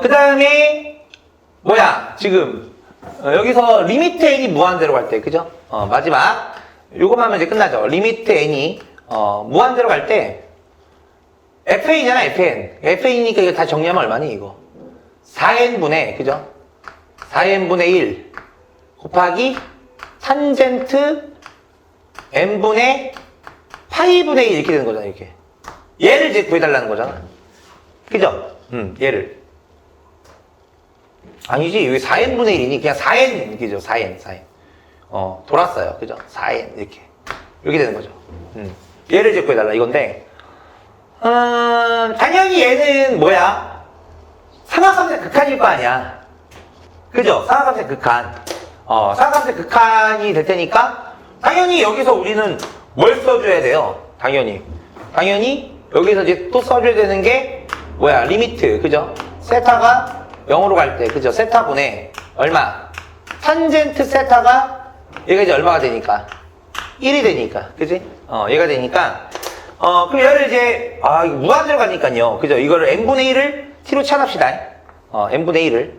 그 다음에, 뭐야, 지금, 여기서 리미트 n이 무한대로 갈 때, 그죠? 마지막. 요것만 하면 이제 끝나죠. 리미트 n이, 무한대로 갈 때, fn이잖아, fn. fn이니까 이거 다 정리하면 얼마니, 이거? 4n분의, 그죠? 4n분의 1 곱하기 탄젠트 n분의 파이분의 1 이렇게 되는 거잖아, 이렇게. 얘를 이제 구해달라는 거잖아. 그죠? 얘를. 아니지, 여기 4n분의 1이니 그냥 4n, 그죠? 4n. 돌았어요. 그죠? 4n, 이렇게. 이렇게 되는 거죠. 얘를 이제 구해달라, 이건데. 당연히 얘는 뭐야? 삼각함수의 극한일 거 아니야. 그죠? 삼각함수의 극한. 삼각함수의 극한이 될 테니까, 당연히 여기서 우리는 뭘 써줘야 돼요? 당연히 여기서 이제 또 써줘야 되는 게 뭐야? 리미트, 그죠? 세타가 0으로 갈 때, 그죠? 세타분의 얼마? 탄젠트 세타가 얘가 이제 얼마가 되니까? 1이 되니까, 그지? 얘가 되니까, 그럼 얘를 이제, 이거 무한대로 가니까요. 그죠? 이거를 n분의 1을 t로 치환합시다. n분의 1을.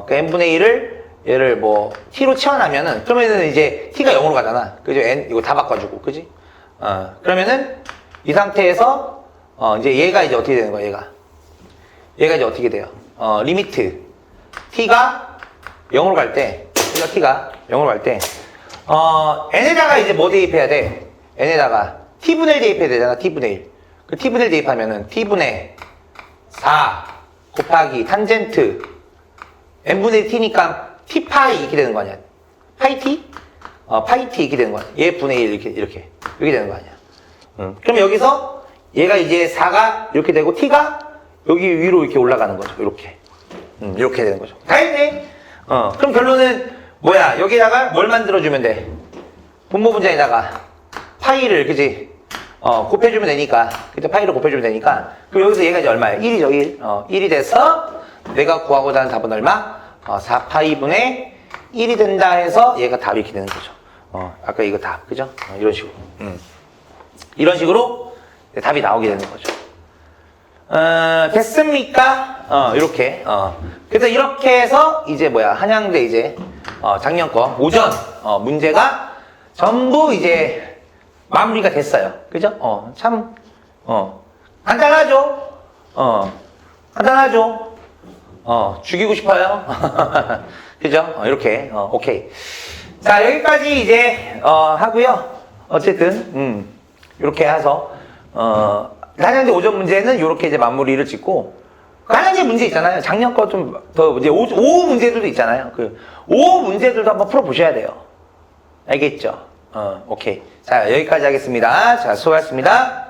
그 n분의 1을 얘를 뭐 t로 치환하면은, 그러면은 이제 t가 0으로 가잖아. 그죠? n 이거 다 바꿔주고, 그지? 그러면은 이 상태에서 이제 얘가 이제 어떻게 되는 거야? 얘가 이제 어떻게 돼요? 리미트 t가 0으로 갈 때, t가 0으로 갈 때, n에다가 이제 뭐 대입해야 돼? n에다가 t분의 1 대입해야 되잖아. t분의 1. 그 t분의 1 대입하면은 t분의 4 곱하기 탄젠트 n분의 1 t니까 t파이 이렇게 되는 거 아니야? 파이 t? 파이 t 이렇게 되는 거 아니야? 얘 분의 1 이렇게 되는 거 아니야? 그럼 여기서 얘가 이제 4가 이렇게 되고 t가 여기 위로 이렇게 올라가는 거죠. 이렇게. 이렇게 되는 거죠. 다 했네. 그럼 결론은 뭐야? 여기다가 뭘 만들어주면 돼? 분모 분자에다가 파이를, 그지? 곱해주면 되니까. 그죠? 파이를 곱해주면 되니까. 그럼 여기서 얘가 이제 얼마야? 1이죠, 1. 1이 돼서 내가 구하고자 하는 답은 얼마? 4파이분의 1이 된다 해서 얘가 답이 이렇게 되는 거죠. 아까 이거 답, 그죠? 이런 식으로. 이런 식으로 답이 나오게 되는 거죠. 됐습니까? 이렇게. 그래서 이렇게 해서 이제 뭐야? 한양대 이제, 작년 거, 오전, 문제가 전부 이제 마무리가 됐어요. 그죠? 참, 간단하죠? 간단하죠? 죽이고 싶어요? 그죠? 이렇게, 오케이. 자, 여기까지 이제, 하고요. 어쨌든, 이렇게 해서, 한양대 오전 문제는 이렇게 이제 마무리를 짓고, 한양대 문제 있잖아요. 작년 거 좀 더, 이제 오후 문제들도 있잖아요. 오후 문제들도 한번 풀어보셔야 돼요. 알겠죠? 오케이. 자, 여기까지 하겠습니다. 자, 수고하셨습니다.